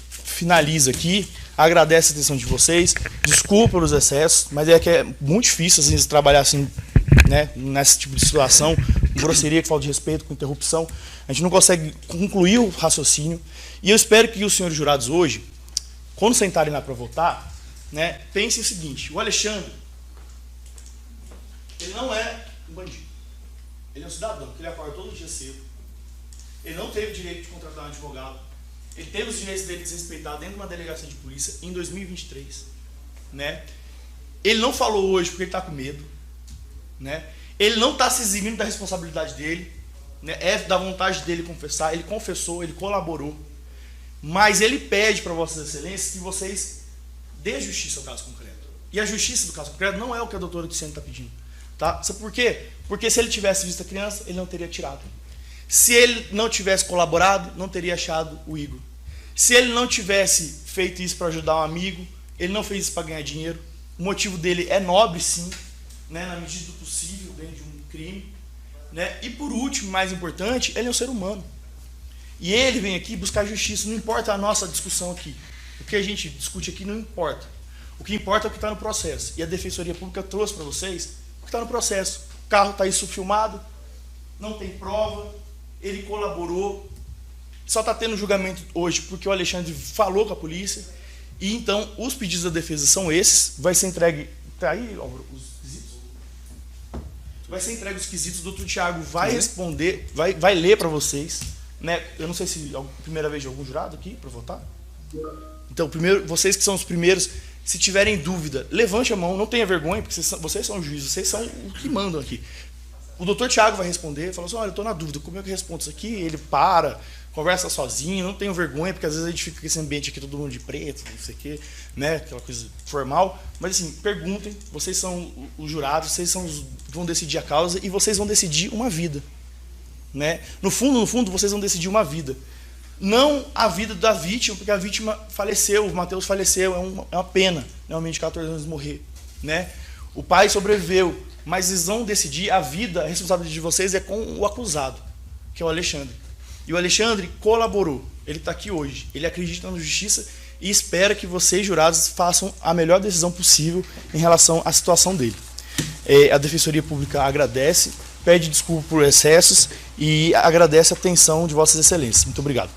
finaliza aqui, agradece a atenção de vocês, desculpa pelos excessos, mas é que é muito difícil assim, trabalhar assim, né, nesse tipo de situação, com grosseria, com falta de respeito, com interrupção. A gente não consegue concluir o raciocínio. E eu espero que os senhores jurados hoje, quando sentarem lá para votar, né, pensem o seguinte: o Alexandre, ele não é um bandido. Ele é um cidadão, porque ele acorda todo dia cedo. Ele não teve direito de contratar um advogado. Ele teve os direitos dele desrespeitados dentro de uma delegacia de polícia em 2023. Né? Ele não falou hoje porque ele está com medo. Né? Ele não está se eximindo da responsabilidade dele. Né? É da vontade dele confessar. Ele confessou, ele colaborou. Mas ele pede para Vossas Excelências que vocês dê justiça ao caso concreto. E a justiça do caso concreto não é o que a doutora Tiziane está pedindo. Tá? Sabe por quê? Porque se ele tivesse visto a criança, ele não teria tirado. Se ele não tivesse colaborado, não teria achado o Igor. Se ele não tivesse feito isso para ajudar um amigo, ele não fez isso para ganhar dinheiro. O motivo dele é nobre, sim, né, na medida do possível, dentro de um crime. Né? E por último, mais importante, ele é um ser humano. E ele vem aqui buscar justiça. Não importa a nossa discussão aqui. O que a gente discute aqui não importa. O que importa é o que está no processo. E a Defensoria Pública trouxe para vocês o que está no processo. O carro está isso filmado, não tem prova, ele colaborou, só está tendo julgamento hoje porque o Alexandre falou com a polícia. E então os pedidos da defesa são esses. Vai ser entregue. Está aí, Álvaro, os quesitos? Vai ser entregue os quesitos. O doutor Tiago vai responder, vai ler para vocês. Né? Eu não sei se é a primeira vez de algum jurado aqui para votar. Então, primeiro, vocês que são os primeiros, se tiverem dúvida, levante a mão, não tenha vergonha, porque vocês são os juízes, vocês são os que mandam aqui. O doutor Tiago vai responder, fala assim: olha, eu estou na dúvida, como é que eu respondo isso aqui? Ele para, conversa sozinho, não tenho vergonha, porque às vezes a gente fica com esse ambiente aqui, todo mundo de preto, não sei o quê, né? Aquela coisa formal. Mas assim, perguntem, vocês são os jurados, vocês são vão decidir a causa e vocês vão decidir uma vida. Né? No fundo, vocês vão decidir uma vida. Não a vida da vítima, porque a vítima faleceu, o Matheus faleceu, é uma pena, né? Um menino de 14 anos morrer. Né? O pai sobreviveu, mas eles vão decidir a vida, a responsabilidade de vocês é com o acusado, que é o Alexandre. E o Alexandre colaborou, ele está aqui hoje, ele acredita na justiça e espera que vocês, jurados, façam a melhor decisão possível em relação à situação dele. A Defensoria Pública agradece, pede desculpa por excessos e agradece a atenção de Vossas Excelências. Muito obrigado.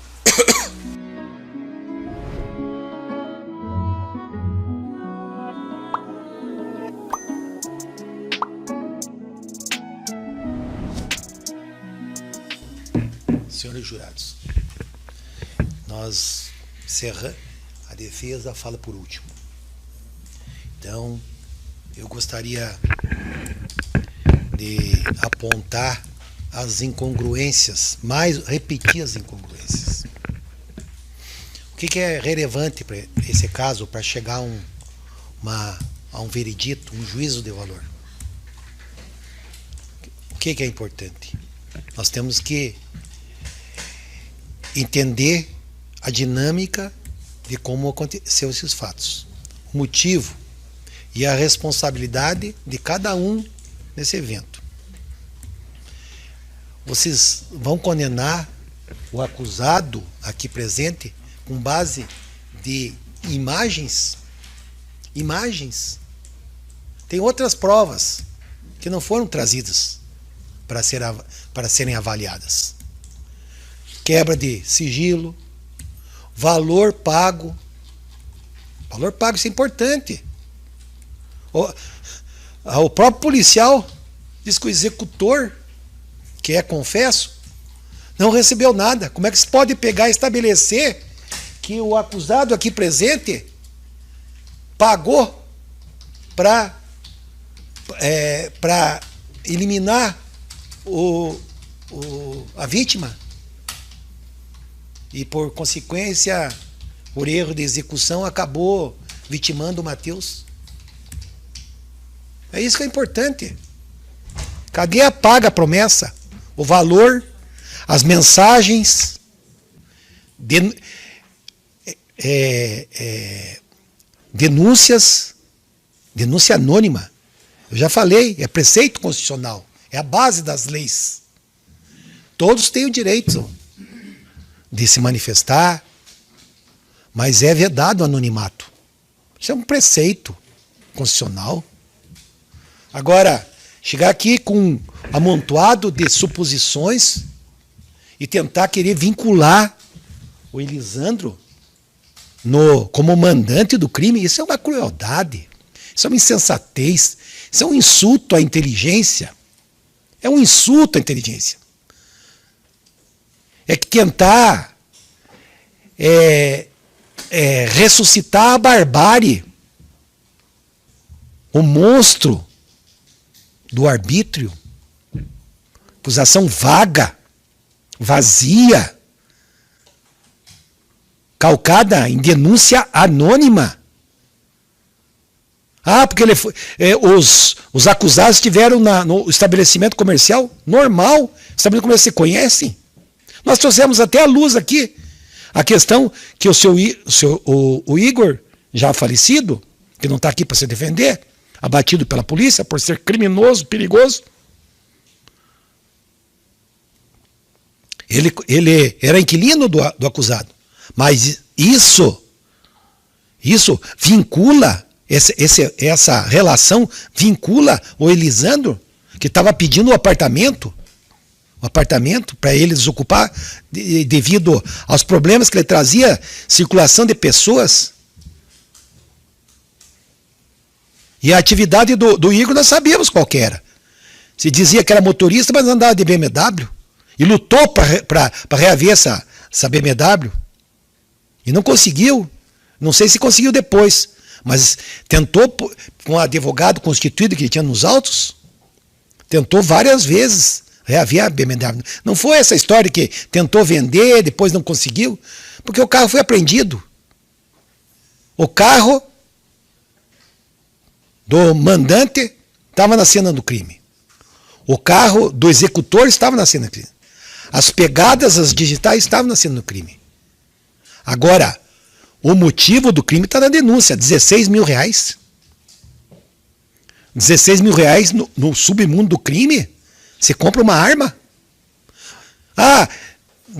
Senhores jurados, nós encerramos, a defesa fala por último. Então, eu gostaria de apontar as incongruências, repetir as incongruências. O que é relevante para esse caso, para chegar a um veredito, um juízo de valor? O que é importante? Nós temos que entender a dinâmica de como aconteceu esses fatos, o motivo e a responsabilidade de cada um nesse evento. Vocês vão condenar o acusado aqui presente com base de imagens? Imagens. Tem outras provas que não foram trazidas para serem avaliadas. Quebra de sigilo, valor pago. Valor pago, isso é importante. O próprio policial diz que o executor, que é confesso, Não recebeu nada. Como é que se pode pegar e estabelecer que o acusado aqui presente pagou para eliminar a vítima? E, por consequência, por erro de execução, acabou vitimando o Matheus. É isso que é importante. Cadê a paga, a promessa? O valor, as mensagens, denúncias, denúncia anônima. Eu já falei, é preceito constitucional, é a base das leis. Todos têm o direito de se manifestar, mas é vedado o anonimato. Isso é um preceito constitucional. Agora, chegar aqui com um amontoado de suposições e tentar querer vincular o Elisandro como mandante do crime, isso é uma crueldade, isso é uma insensatez, isso é um insulto à inteligência. É um insulto à inteligência. É que tentar ressuscitar a barbárie, o monstro do arbítrio, acusação vaga, vazia, calcada em denúncia anônima. Porque ele foi, os acusados estiveram no estabelecimento comercial normal, estabelecimento comercial se conhecem. Nós trouxemos até à luz aqui a questão que o Igor, já falecido, que não está aqui para se defender, abatido pela polícia por ser criminoso, perigoso. Ele era inquilino do acusado. Mas isso vincula, essa relação vincula o Elisandro, que estava pedindo um apartamento para ele desocupar devido aos problemas que ele trazia, circulação de pessoas. E a atividade do Igor nós sabíamos qual que era. Se dizia que era motorista, mas andava de BMW. E lutou para reaver essa BMW. E não conseguiu. Não sei se conseguiu depois. Mas tentou, com o advogado constituído que ele tinha nos autos, tentou várias vezes reaver a BMW. Não foi essa história que tentou vender, depois não conseguiu, porque o carro foi apreendido. O carro do mandante estava na cena do crime. O carro do executor estava na cena do crime. As pegadas, as digitais estavam na cena do crime. Agora, o motivo do crime está na denúncia, R$16 mil. R$16 mil no submundo do crime? Você compra uma arma?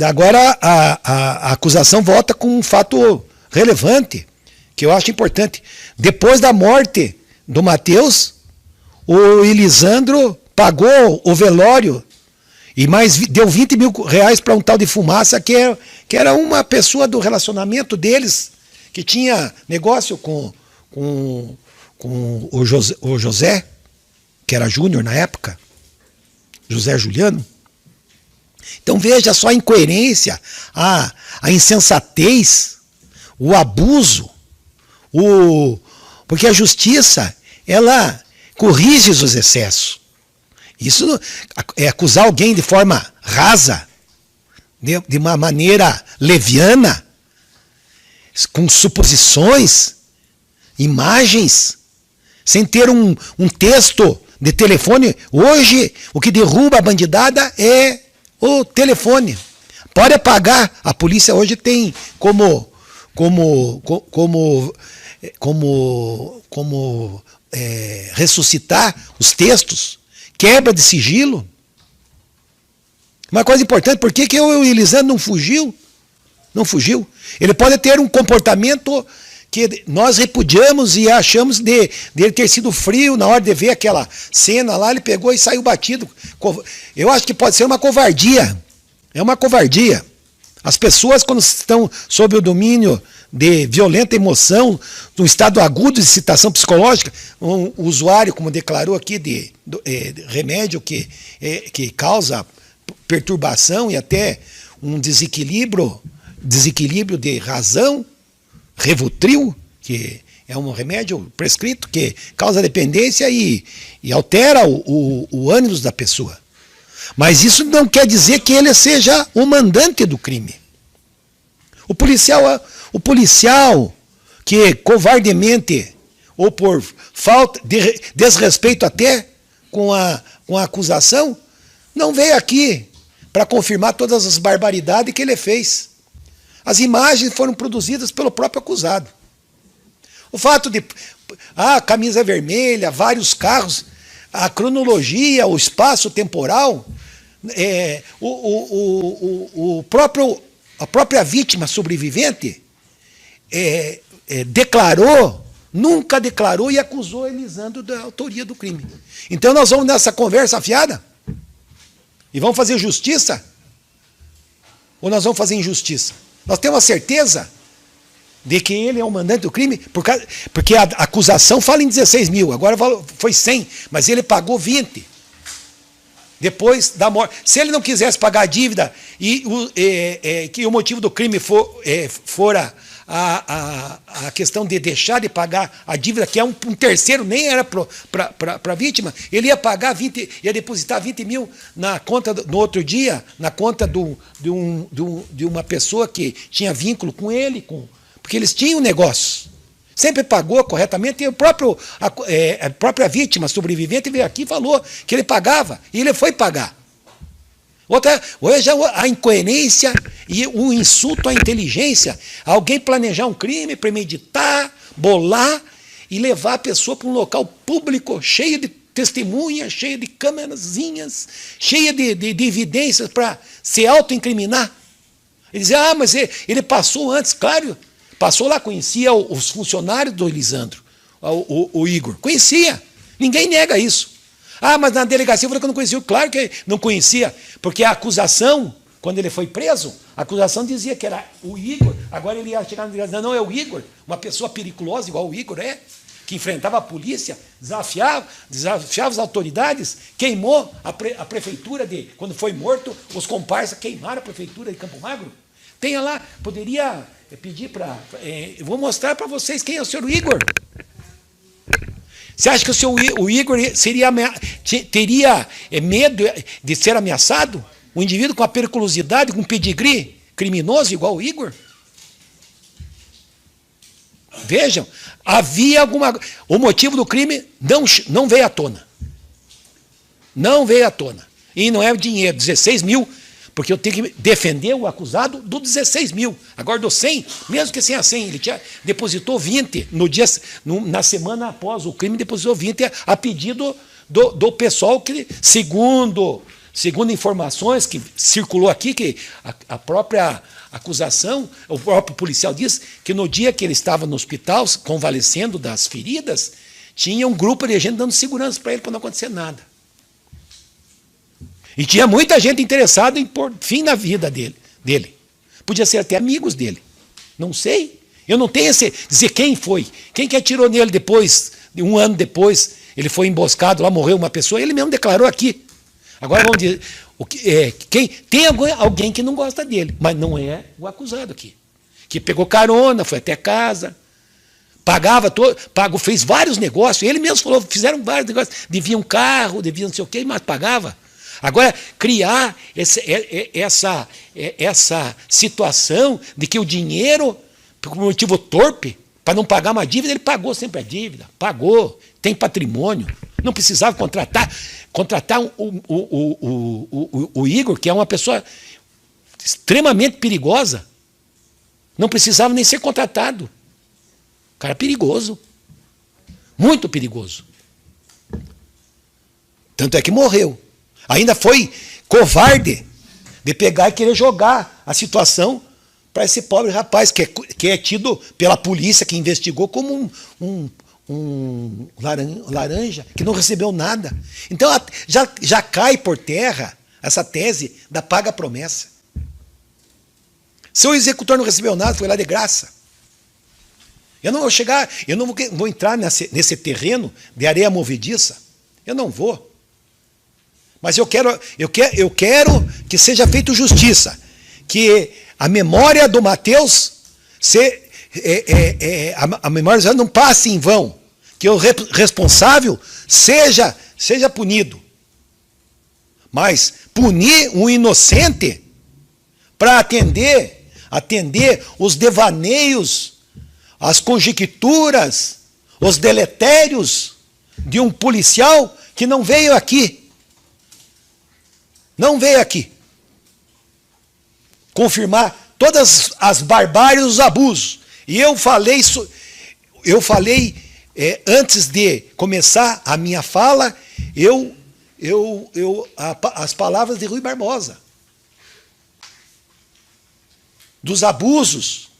Agora a acusação volta com um fato relevante, que eu acho importante. Depois da morte do Matheus, o Elisandro pagou o velório e mais deu R$20 mil para um tal de Fumaça, que era uma pessoa do relacionamento deles, que tinha negócio com o José, que era Júnior na época, José Juliano. Então veja só a incoerência, a insensatez, o abuso, porque a justiça, ela corrige os excessos. Isso é acusar alguém de forma rasa, de uma maneira leviana, com suposições, imagens, sem ter um texto de telefone. Hoje, o que derruba a bandidada é o telefone. Pode apagar. A polícia hoje tem como ressuscitar os textos, quebra de sigilo. Uma coisa importante, por que o Elisandro não fugiu? Não fugiu. Ele pode ter um comportamento que nós repudiamos e achamos dele ter sido frio na hora de ver aquela cena lá, ele pegou e saiu batido. Eu acho que pode ser uma covardia. É uma covardia. As pessoas, quando estão sob o domínio de violenta emoção, num estado agudo de excitação psicológica, um usuário, como declarou aqui, de remédio que causa perturbação e até um desequilíbrio de razão, Rivotril, que é um remédio prescrito que causa dependência e altera o ânimo da pessoa. Mas isso não quer dizer que ele seja o mandante do crime. O policial que covardemente ou por falta de desrespeito até com a acusação, não veio aqui para confirmar todas as barbaridades que ele fez. As imagens foram produzidas pelo próprio acusado. O fato de camisa vermelha, vários carros, a cronologia, o espaço temporal, a própria vítima sobrevivente nunca declarou e acusou Elisandro da autoria do crime. Então nós vamos nessa conversa fiada e vamos fazer justiça? Ou nós vamos fazer injustiça? Nós temos a certeza de que ele é o mandante do crime, porque a acusação fala em 16 mil, agora foi 100, mas ele pagou 20. Depois da morte. Se ele não quisesse pagar a dívida e que o motivo do crime fora a questão de deixar de pagar a dívida, que é um terceiro, nem era para a vítima, ele ia pagar 20, ia depositar 20 mil na conta, no outro dia, na conta de uma pessoa que tinha vínculo com ele, porque eles tinham negócio. Sempre pagou corretamente, e a própria vítima sobrevivente veio aqui e falou que ele pagava, e ele foi pagar. Hoje a incoerência e o insulto à inteligência, alguém planejar um crime, premeditar, bolar e levar a pessoa para um local público cheio de testemunhas, cheio de câmerazinhas, cheio de evidências para se autoincriminar. Ele dizia, mas ele passou antes, claro, passou lá, conhecia os funcionários do Elisandro, o Igor, conhecia, ninguém nega isso. Mas na delegacia eu falei que eu não conhecia. Claro que não conhecia, porque a acusação, quando ele foi preso, a acusação dizia que era o Igor, agora ele ia chegar na delegacia, não é o Igor, uma pessoa periculosa igual o Igor que enfrentava a polícia, desafiava as autoridades, queimou a prefeitura, quando foi morto, os comparsas queimaram a prefeitura de Campo Magro. Tenha lá, poderia pedir para... vou mostrar para vocês quem é o senhor Igor. Você acha que o Igor teria medo de ser ameaçado? Um indivíduo com a periculosidade, com pedigree criminoso igual o Igor? Vejam, havia o motivo do crime não veio à tona. Não veio à tona. E não é o dinheiro, 16 mil, porque eu tenho que defender o acusado do 16 mil. Agora do 100, mesmo que sem a 100, ele depositou 20 na semana após o crime, depositou 20 a pedido do pessoal que, segundo informações que circulou aqui, que a própria acusação, o próprio policial diz que no dia que ele estava no hospital, convalescendo das feridas, tinha um grupo de gente dando segurança para ele para não acontecer nada. E tinha muita gente interessada em pôr fim na vida dele. Podia ser até amigos dele. Não sei. Eu não tenho dizer quem foi. Quem que atirou nele depois, um ano depois, ele foi emboscado, lá morreu uma pessoa, ele mesmo declarou aqui. Agora vamos dizer, tem alguém que não gosta dele, mas não é o acusado aqui. Que pegou carona, foi até casa, fez vários negócios, ele mesmo falou, fizeram vários negócios, devia um carro, devia não sei o quê, mas pagava. Agora, criar essa situação de que o dinheiro, por motivo torpe, para não pagar uma dívida, ele pagou sempre a dívida, pagou, tem patrimônio, não precisava contratar o Igor, que é uma pessoa extremamente perigosa, não precisava nem ser contratado. O cara é perigoso, muito perigoso. Tanto é que morreu. Ainda foi covarde de pegar e querer jogar a situação para esse pobre rapaz, que é tido pela polícia que investigou como um laranja, que não recebeu nada. Então já cai por terra essa tese da paga promessa. Seu executor não recebeu nada, foi lá de graça. Eu não vou entrar nesse terreno de areia movediça. Eu não vou. Mas eu quero que seja feita justiça, que a memória do Mateus, a memória não passe em vão, que o responsável seja punido. Mas punir um inocente para atender os devaneios, as conjecturas, os deletérios de um policial que não veio aqui. Não veio aqui confirmar todas as barbáries e os abusos. E eu falei antes de começar a minha fala, as palavras de Rui Barbosa. Dos abusos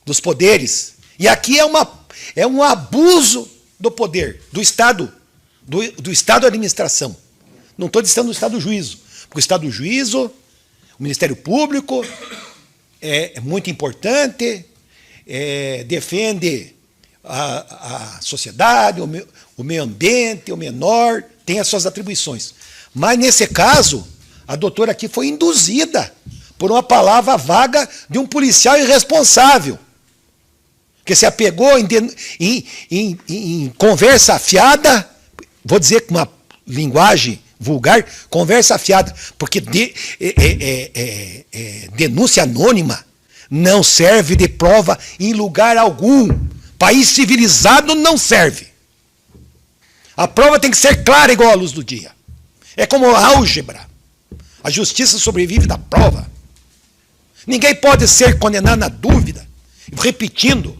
dos poderes. E aqui é um abuso do poder, do Estado, do Estado de administração. Não estou dizendo do Estado do juízo, porque o Estado do juízo, o Ministério Público, é muito importante, defende a sociedade, o meio ambiente, o menor, tem as suas atribuições. Mas, nesse caso, a doutora aqui foi induzida por uma palavra vaga de um policial irresponsável, que se apegou em conversa afiada, vou dizer com uma linguagem vulgar, conversa afiada, porque denúncia anônima não serve de prova em lugar algum. País civilizado não serve. A prova tem que ser clara igual à luz do dia. É como a álgebra. A justiça sobrevive da prova. Ninguém pode ser condenado na dúvida. Repetindo.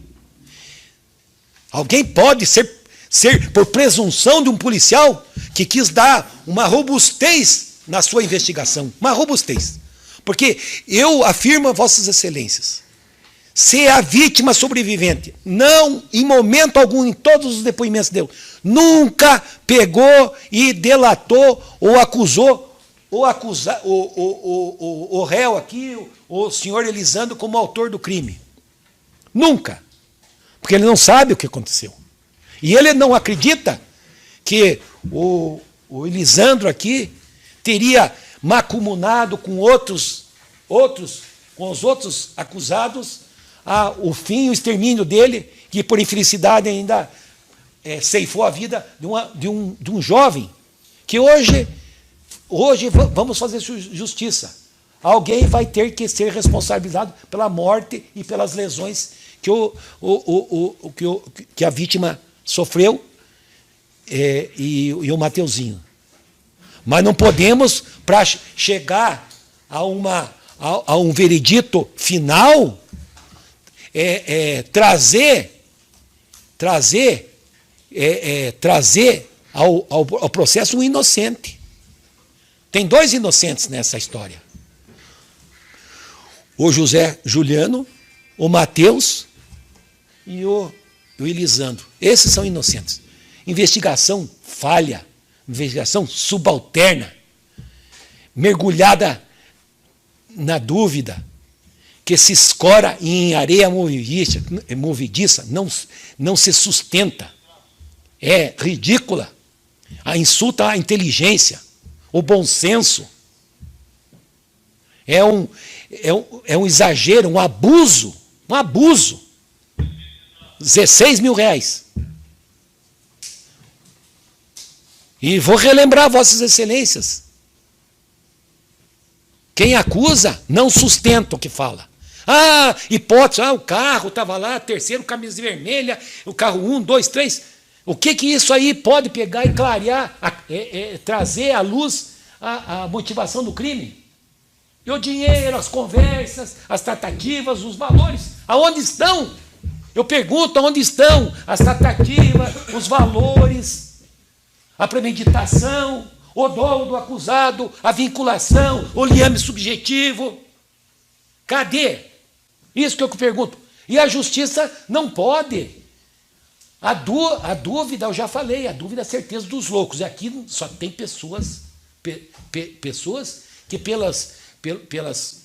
Alguém pode ser por presunção de um policial que quis dar uma robustez na sua investigação. Uma robustez. Porque eu afirmo a vossas excelências, se a vítima sobrevivente, não, em momento algum, em todos os depoimentos dele, nunca pegou e delatou ou acusou o réu aqui, o senhor Elisandro, como autor do crime. Nunca. Porque ele não sabe o que aconteceu. E ele não acredita que o Elisandro aqui teria macumunado com os outros acusados o fim, o extermínio dele, que por infelicidade ainda ceifou a vida de um jovem, que hoje vamos fazer justiça. Alguém vai ter que ser responsabilizado pela morte e pelas lesões que a vítima sofreu, e o Mateuzinho. Mas não podemos, para chegar a um veredito final, trazer ao processo um inocente. Tem dois inocentes nessa história. O José Juliano, o Mateus e o Elisandro. Esses são inocentes. Investigação falha, investigação subalterna, mergulhada na dúvida, que se escora em areia movediça, não se sustenta. É ridícula. Insulta a inteligência, o bom senso. É um exagero, um abuso. 16 mil reais. E vou relembrar vossas excelências. Quem acusa não sustenta o que fala. Hipótese, o carro estava lá, terceiro, camisa vermelha, o carro 1, 2, 3. O que isso aí pode pegar e clarear, trazer à luz a motivação do crime? E o dinheiro, as conversas, as tratativas, os valores, aonde estão? Eu pergunto, aonde estão as tratativas, os valores, a premeditação, o dolo do acusado, a vinculação, o liame subjetivo? Cadê? Isso que eu pergunto. E a justiça não pode. A dúvida, eu já falei, a dúvida é a certeza dos loucos. E aqui só tem pessoas que pelas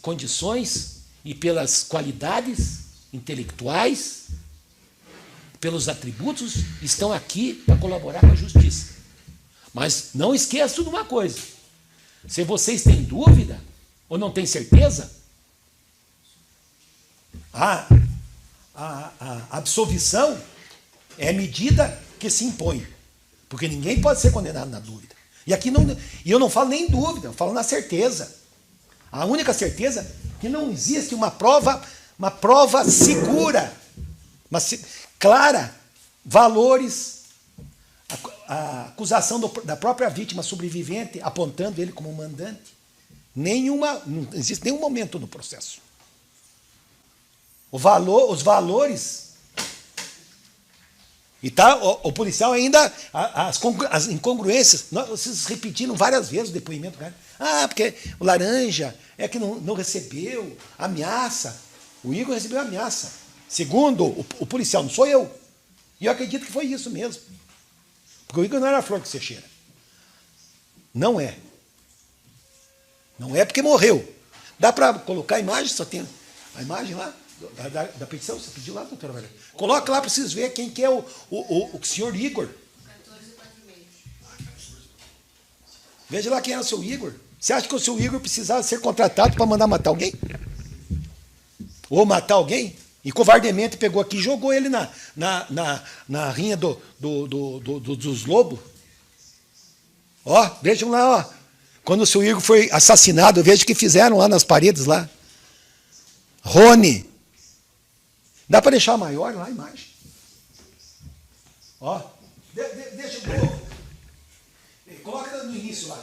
condições e pelas qualidades intelectuais, pelos atributos, estão aqui para colaborar com a justiça. Mas não esqueçam de uma coisa. Se vocês têm dúvida ou não têm certeza, A absolvição é medida que se impõe. Porque ninguém pode ser condenado na dúvida. E aqui não, e eu não falo nem em dúvida, eu falo na certeza. A única certeza é que não existe uma prova segura, clara, valores, a acusação da própria vítima sobrevivente, apontando ele como mandante. Não existe nenhum momento no processo. Os valores. E tá, o policial ainda, as incongruências, vocês repetiram várias vezes o depoimento, cara. Porque o laranja é que não recebeu ameaça. O Igor recebeu ameaça. Segundo o policial, não sou eu. E eu acredito que foi isso mesmo. Porque o Igor não era flor que se cheira. Não é. Não é porque morreu. Dá para colocar a imagem, só tem a imagem lá da petição, você pediu lá, doutora Valéria? Coloca lá para vocês verem quem que é o senhor Igor. Veja lá quem era o seu Igor. Você acha que o seu Igor precisava ser contratado para mandar matar alguém? Ou matar alguém? E covardemente pegou aqui e jogou ele na rinha dos lobos. Ó, vejam lá, ó. Quando o seu Igor foi assassinado, veja o que fizeram lá nas paredes lá. Rony. Dá para deixar maior lá a imagem. Ó. Deixa eu... Coloca no início lá.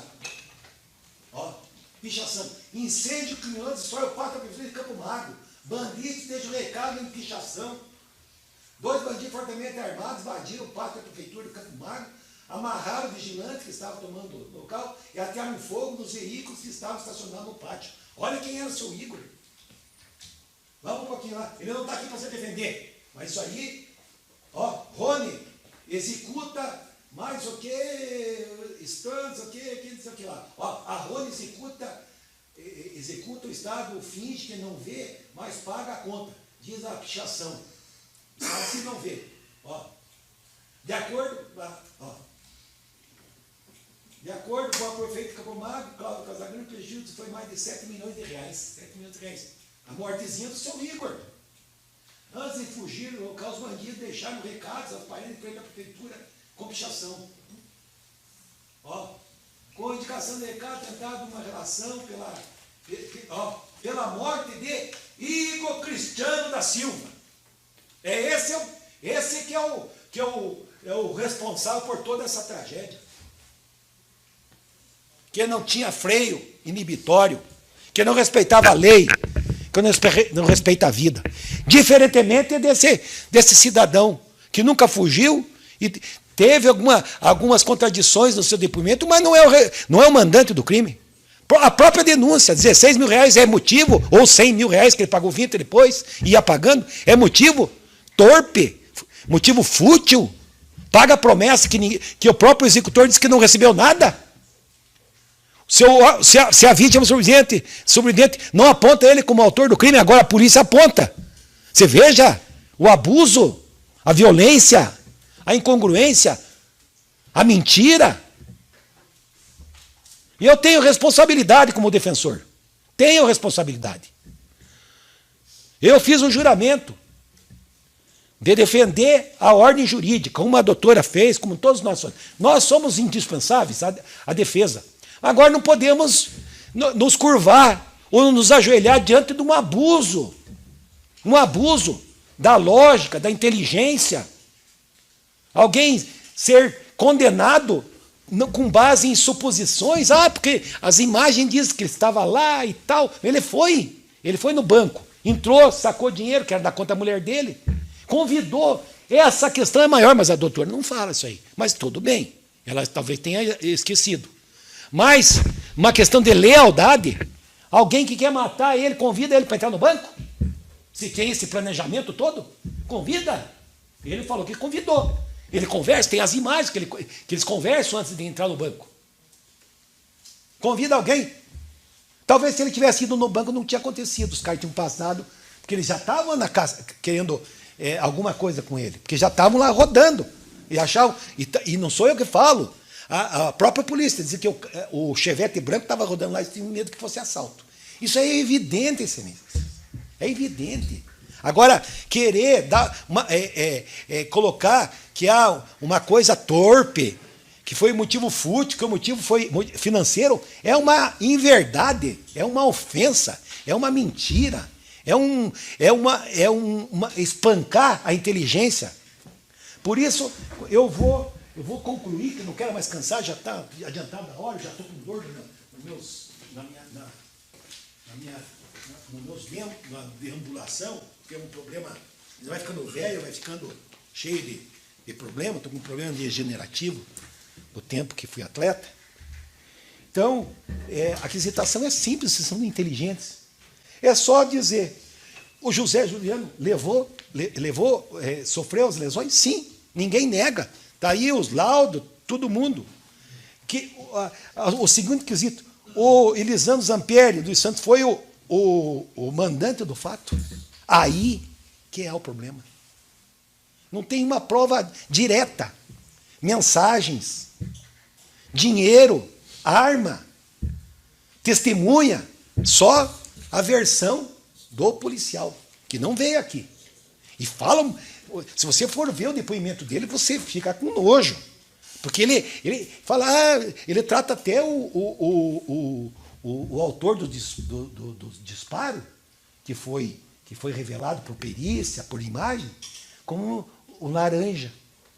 Ó. Pichação. Incêndio criminoso destrói o pátio da prefeitura de Campo Magro. Bandidos deixam recado em pichação. 2 bandidos fortemente armados invadiram o pátio da prefeitura de Campo Magro, amarraram o vigilante que estava tomando o local e atearam fogo nos veículos que estavam estacionados no pátio. Olha quem era o seu Igor. Vamos um pouquinho lá. Ele não está aqui para se defender. Mas isso aí, ó, Rony, executa mais o que, stands, o que, não sei o que lá. Ó, a Rony executa o Estado, finge que não vê, mas paga a conta. Diz a pichação. Assim não vê. Ó. De acordo com a prefeita de Campo Magro, Cláudio Casagrande, o prejuízo foi mais de 7 milhões de reais. 7 milhões de reais. A mortezinha do seu Igor. Antes de fugir do local, os bandidos deixaram recados aos parentes em frente à prefeitura com pichação. Ó, com indicação de recado, tentado uma relação pela morte de Igor Cristiano da Silva. Esse que é o responsável por toda essa tragédia. Que não tinha freio inibitório, que não respeitava a lei, que não respeita a vida. Diferentemente desse cidadão que nunca fugiu e teve algumas contradições no seu depoimento, mas não é o mandante do crime. A própria denúncia, 16 mil reais é motivo, ou 100 mil reais que ele pagou 20 depois e ia pagando, é motivo torpe, motivo fútil. Paga a promessa que o próprio executor disse que não recebeu nada. Se a vítima sobrevivente não aponta ele como autor do crime, agora a polícia aponta. Você veja o abuso, a violência, a incongruência, a mentira. E eu tenho responsabilidade como defensor. Tenho responsabilidade. Eu fiz um juramento de defender a ordem jurídica, como a doutora fez, como todos nós somos. Nós somos indispensáveis à defesa. Agora não podemos nos curvar ou nos ajoelhar diante de um abuso da lógica, da inteligência. Alguém ser condenado com base em suposições, porque as imagens dizem que ele estava lá e tal. Ele foi no banco, entrou, sacou dinheiro, que era da conta da mulher dele, convidou. Essa questão é maior, mas a doutora não fala isso aí. Mas tudo bem, ela talvez tenha esquecido. Mas uma questão de lealdade, alguém que quer matar ele, convida ele para entrar no banco? Se tem esse planejamento todo, convida. Ele falou que convidou. Ele conversa, tem as imagens que eles conversam antes de entrar no banco. Convida alguém. Talvez se ele tivesse ido no banco não tinha acontecido. Os caras tinham passado, porque eles já estavam na casa querendo alguma coisa com ele. Porque já estavam lá rodando. E achavam, e não sou eu que falo. A própria polícia dizia que o Chevette branco estava rodando lá e tinha medo que fosse assalto. Isso é evidente, excelência. É evidente. Agora, querer colocar que há uma coisa torpe, que foi motivo fútil, que o motivo foi financeiro, é uma inverdade, é uma ofensa, é uma mentira, é uma espancar a inteligência. Por isso, eu vou concluir, que não quero mais cansar, já está adiantada a hora, já estou com dor nos meus membros, na deambulação, que é um problema, vai ficando velho, vai ficando cheio de problema, estou com um problema degenerativo do tempo que fui atleta. Então, a aquisitação é simples, vocês são inteligentes. É só dizer, o José Juliano sofreu as lesões? Sim, ninguém nega. Está aí os laudos, todo mundo. O segundo quesito, o Elisandro Zampieri dos Santos foi o mandante do fato. Aí que é o problema. Não tem uma prova direta. Mensagens, dinheiro, arma, testemunha, só a versão do policial, que não veio aqui. E falam, se você for ver o depoimento dele, você fica com nojo. Porque ele fala, ele trata até o autor do disparo, que foi revelado por perícia, por imagem, como o laranja.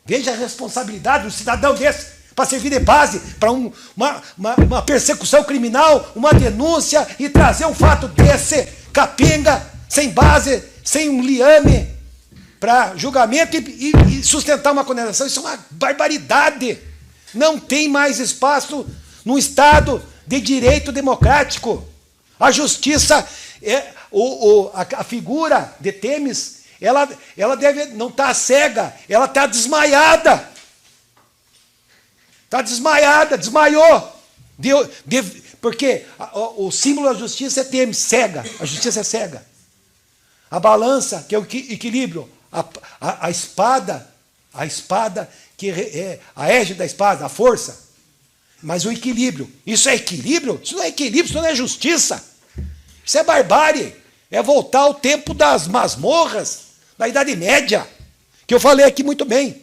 Veja a responsabilidade do cidadão desse para servir de base para uma persecução criminal, uma denúncia e trazer um fato desse, capenga, sem base, sem um liame, para julgamento e sustentar uma condenação. Isso é uma barbaridade. Não tem mais espaço no Estado de direito democrático. A justiça, a figura de Temes, ela deve não estar cega, ela está desmaiada. Está desmaiada, desmaiou. Porque o símbolo da justiça é Temes, cega. A justiça é cega. A balança, que é o equilíbrio, a espada, que é a égide da espada, a força. Mas o equilíbrio. Isso é equilíbrio? Isso não é equilíbrio, isso não é justiça. Isso é barbárie. É voltar ao tempo das masmorras, da Idade Média, que eu falei aqui muito bem.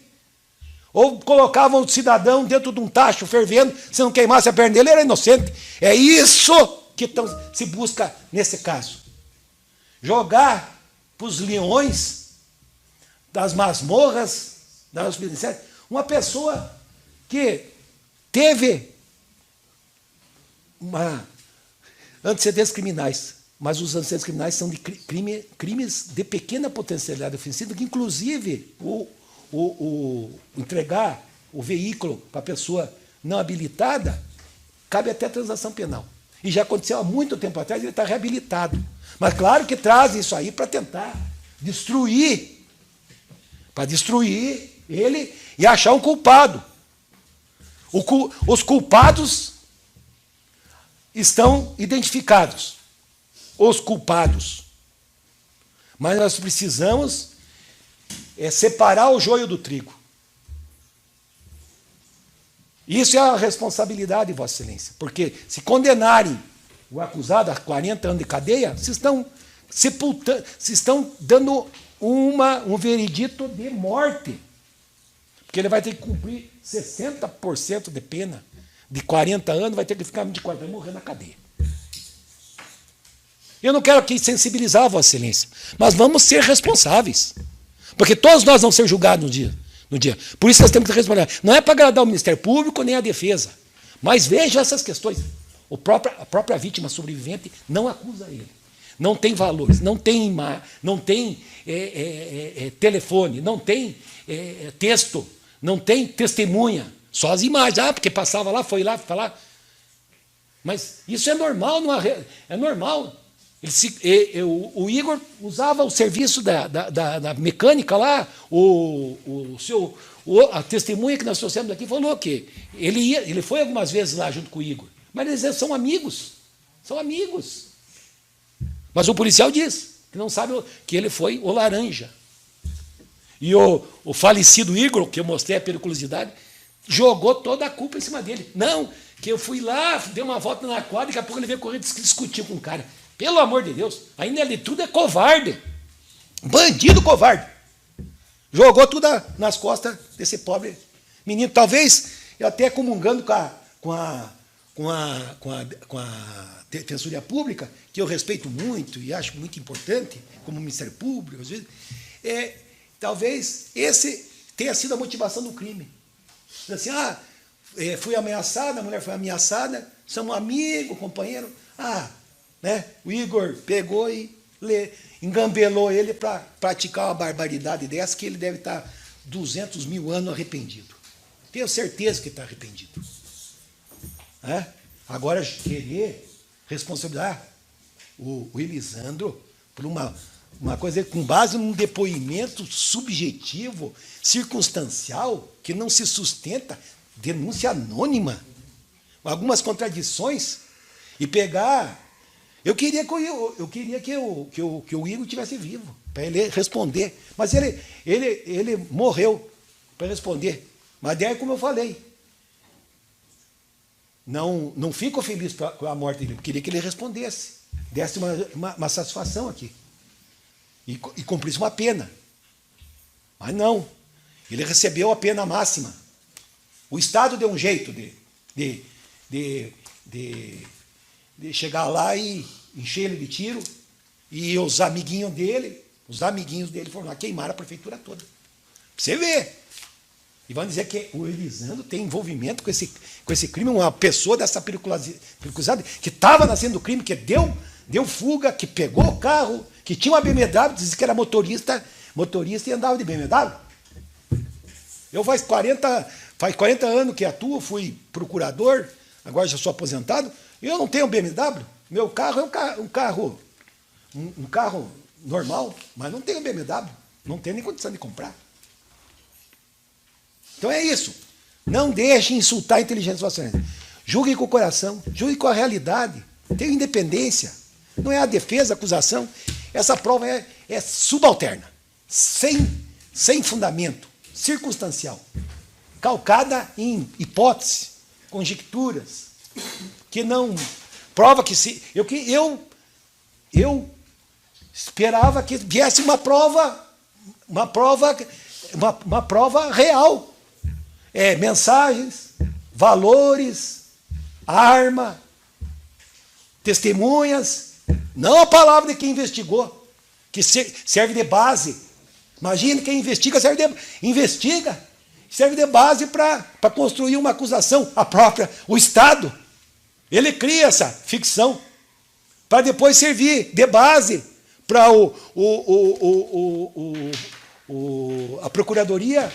Ou colocavam o cidadão dentro de um tacho fervendo, se não queimasse a perna dele, ele era inocente. É isso que se busca nesse caso. Jogar para os leões das masmorras, das penitenciárias, uma pessoa que teve antecedentes criminais, mas os antecedentes criminais são de crimes de pequena potencialidade ofensiva, que inclusive entregar o veículo para a pessoa não habilitada cabe até transação penal. E já aconteceu há muito tempo atrás, ele está reabilitado. Mas claro que traz isso aí para tentar destruir, ele e achar um culpado. Os culpados estão identificados. Os culpados. Mas nós precisamos separar o joio do trigo. Isso é a responsabilidade, Vossa Excelência. Porque se condenarem o acusado a 40 anos de cadeia, vocês estão sepultando, vocês estão dando um veredito de morte. Porque ele vai ter que cumprir 60% de pena. De 40 anos, vai ter que ficar de 40 anos, morrer na cadeia. Eu não quero aqui sensibilizar a Vossa Excelência, mas vamos ser responsáveis. Porque todos nós vamos ser julgados no dia. Por isso nós temos que responder. Não é para agradar o Ministério Público nem a defesa. Mas veja essas questões. A própria vítima sobrevivente não acusa ele. Não tem valores, não tem telefone, não tem texto, não tem testemunha. Só as imagens. Porque passava lá, foi lá falar. Mas isso é normal, é normal. O Igor usava o serviço da mecânica lá, a testemunha que nós trouxemos aqui falou que ele foi algumas vezes lá junto com o Igor, mas eles são amigos. Mas o policial diz que não sabe que ele foi o laranja. E o falecido Igor, que eu mostrei a periculosidade, jogou toda a culpa em cima dele. Não, que eu fui lá, dei uma volta na quadra, daqui a pouco ele veio correr e discutiu com o cara. Pelo amor de Deus, ainda ali tudo é covarde. Bandido covarde. Jogou tudo nas costas desse pobre menino. Talvez eu até comungando com a Defensoria Pública, que eu respeito muito e acho muito importante, como Ministério Público, às vezes, talvez esse tenha sido a motivação do crime. Assim, fui ameaçada, a mulher foi ameaçada, somos amigos, companheiro. Né? O Igor pegou e engambelou ele para praticar uma barbaridade dessa, que ele deve estar 200 mil anos arrependido. Tenho certeza que está arrependido. Agora, querer responsabilizar o Elisandro por uma coisa com base num depoimento subjetivo, circunstancial, que não se sustenta, denúncia anônima, algumas contradições, e pegar... Eu queria que o Igor estivesse vivo, para ele responder. Mas ele morreu para responder. Mas daí, como eu falei, não fico feliz com a morte dele. Eu queria que ele respondesse, desse uma satisfação aqui. E cumprisse uma pena. Mas não. Ele recebeu a pena máxima. O Estado deu um jeito de chegar lá e encher ele de tiro, e os amiguinhos dele foram lá queimar a prefeitura toda. Pra você ver. E vão dizer que o Elisandro tem envolvimento com esse crime, uma pessoa dessa periculosidade, que estava nascendo do crime, que deu fuga, que pegou o carro, que tinha uma BMW, dizia que era motorista e andava de BMW. Eu faz 40 anos que atuo, fui procurador, agora já sou aposentado, e eu não tenho BMW. Meu carro é um carro normal, mas não tenho BMW. Não tenho nem condição de comprar. Então é isso. Não deixe insultar a inteligência racional. Julgue com o coração, julgue com a realidade. Tenha independência. Não é a defesa, a acusação. Essa prova é subalterna, sem fundamento, circunstancial, calcada em hipóteses, conjecturas, que não prova que se. Eu esperava que viesse uma prova real. Mensagens, valores, arma, testemunhas, não a palavra de quem investigou, que serve de base. Imagina, quem investiga serve de base para construir uma acusação. O Estado, ele cria essa ficção para depois servir de base para a Procuradoria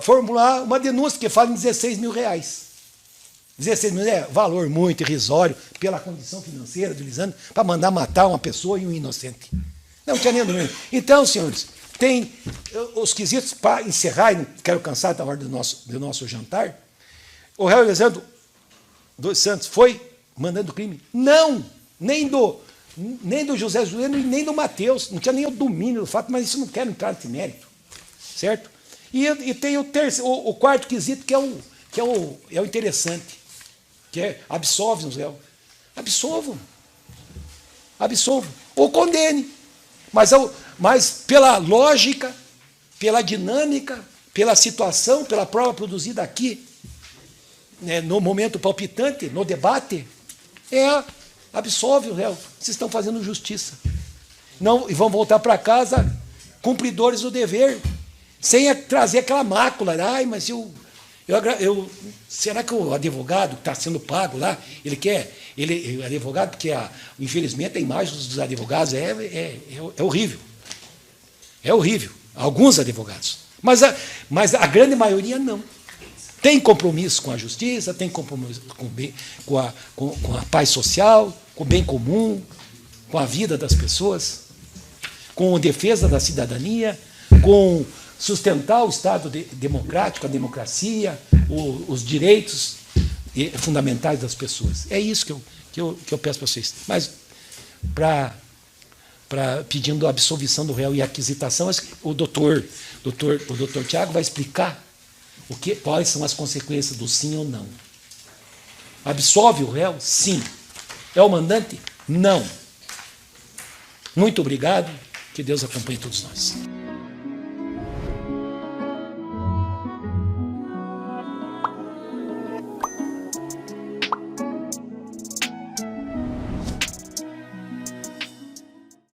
formular uma denúncia que fala em 16 mil reais. 16 mil é valor muito irrisório pela condição financeira do Elisandro, para mandar matar uma pessoa e um inocente. Não tinha nem domínio. Então, senhores, tem os quesitos para encerrar, e não quero cansar da hora do nosso jantar. O réu Elisandro dos Santos foi mandando crime? Não! Nem do José Juliano e nem do Mateus. Não tinha nem o domínio do fato, mas isso não quero entrar nesse mérito. Certo? E tem o quarto quesito, que é o interessante, que é absolve os réus. Absolvo. Ou condene. Mas pela lógica, pela dinâmica, pela situação, pela prova produzida aqui, no momento palpitante, no debate, absolve o réu. Vocês estão fazendo justiça. Não, e vão voltar para casa cumpridores do dever, sem trazer aquela mácula. Mas será que o advogado que está sendo pago lá, o advogado, porque infelizmente a imagem dos advogados é horrível. É horrível. Alguns advogados. Mas a grande maioria não. Tem compromisso com a justiça, tem compromisso com a paz social, com o bem comum, com a vida das pessoas, com a defesa da cidadania, com sustentar o Estado democrático, a democracia, os direitos fundamentais das pessoas. É isso que eu peço para vocês. Mas, pedindo a absolvição do réu e a aquisitação, o doutor Tiago vai explicar quais são as consequências do sim ou não. Absolve o réu? Sim. É o mandante? Não. Muito obrigado Que Deus acompanhe todos nós.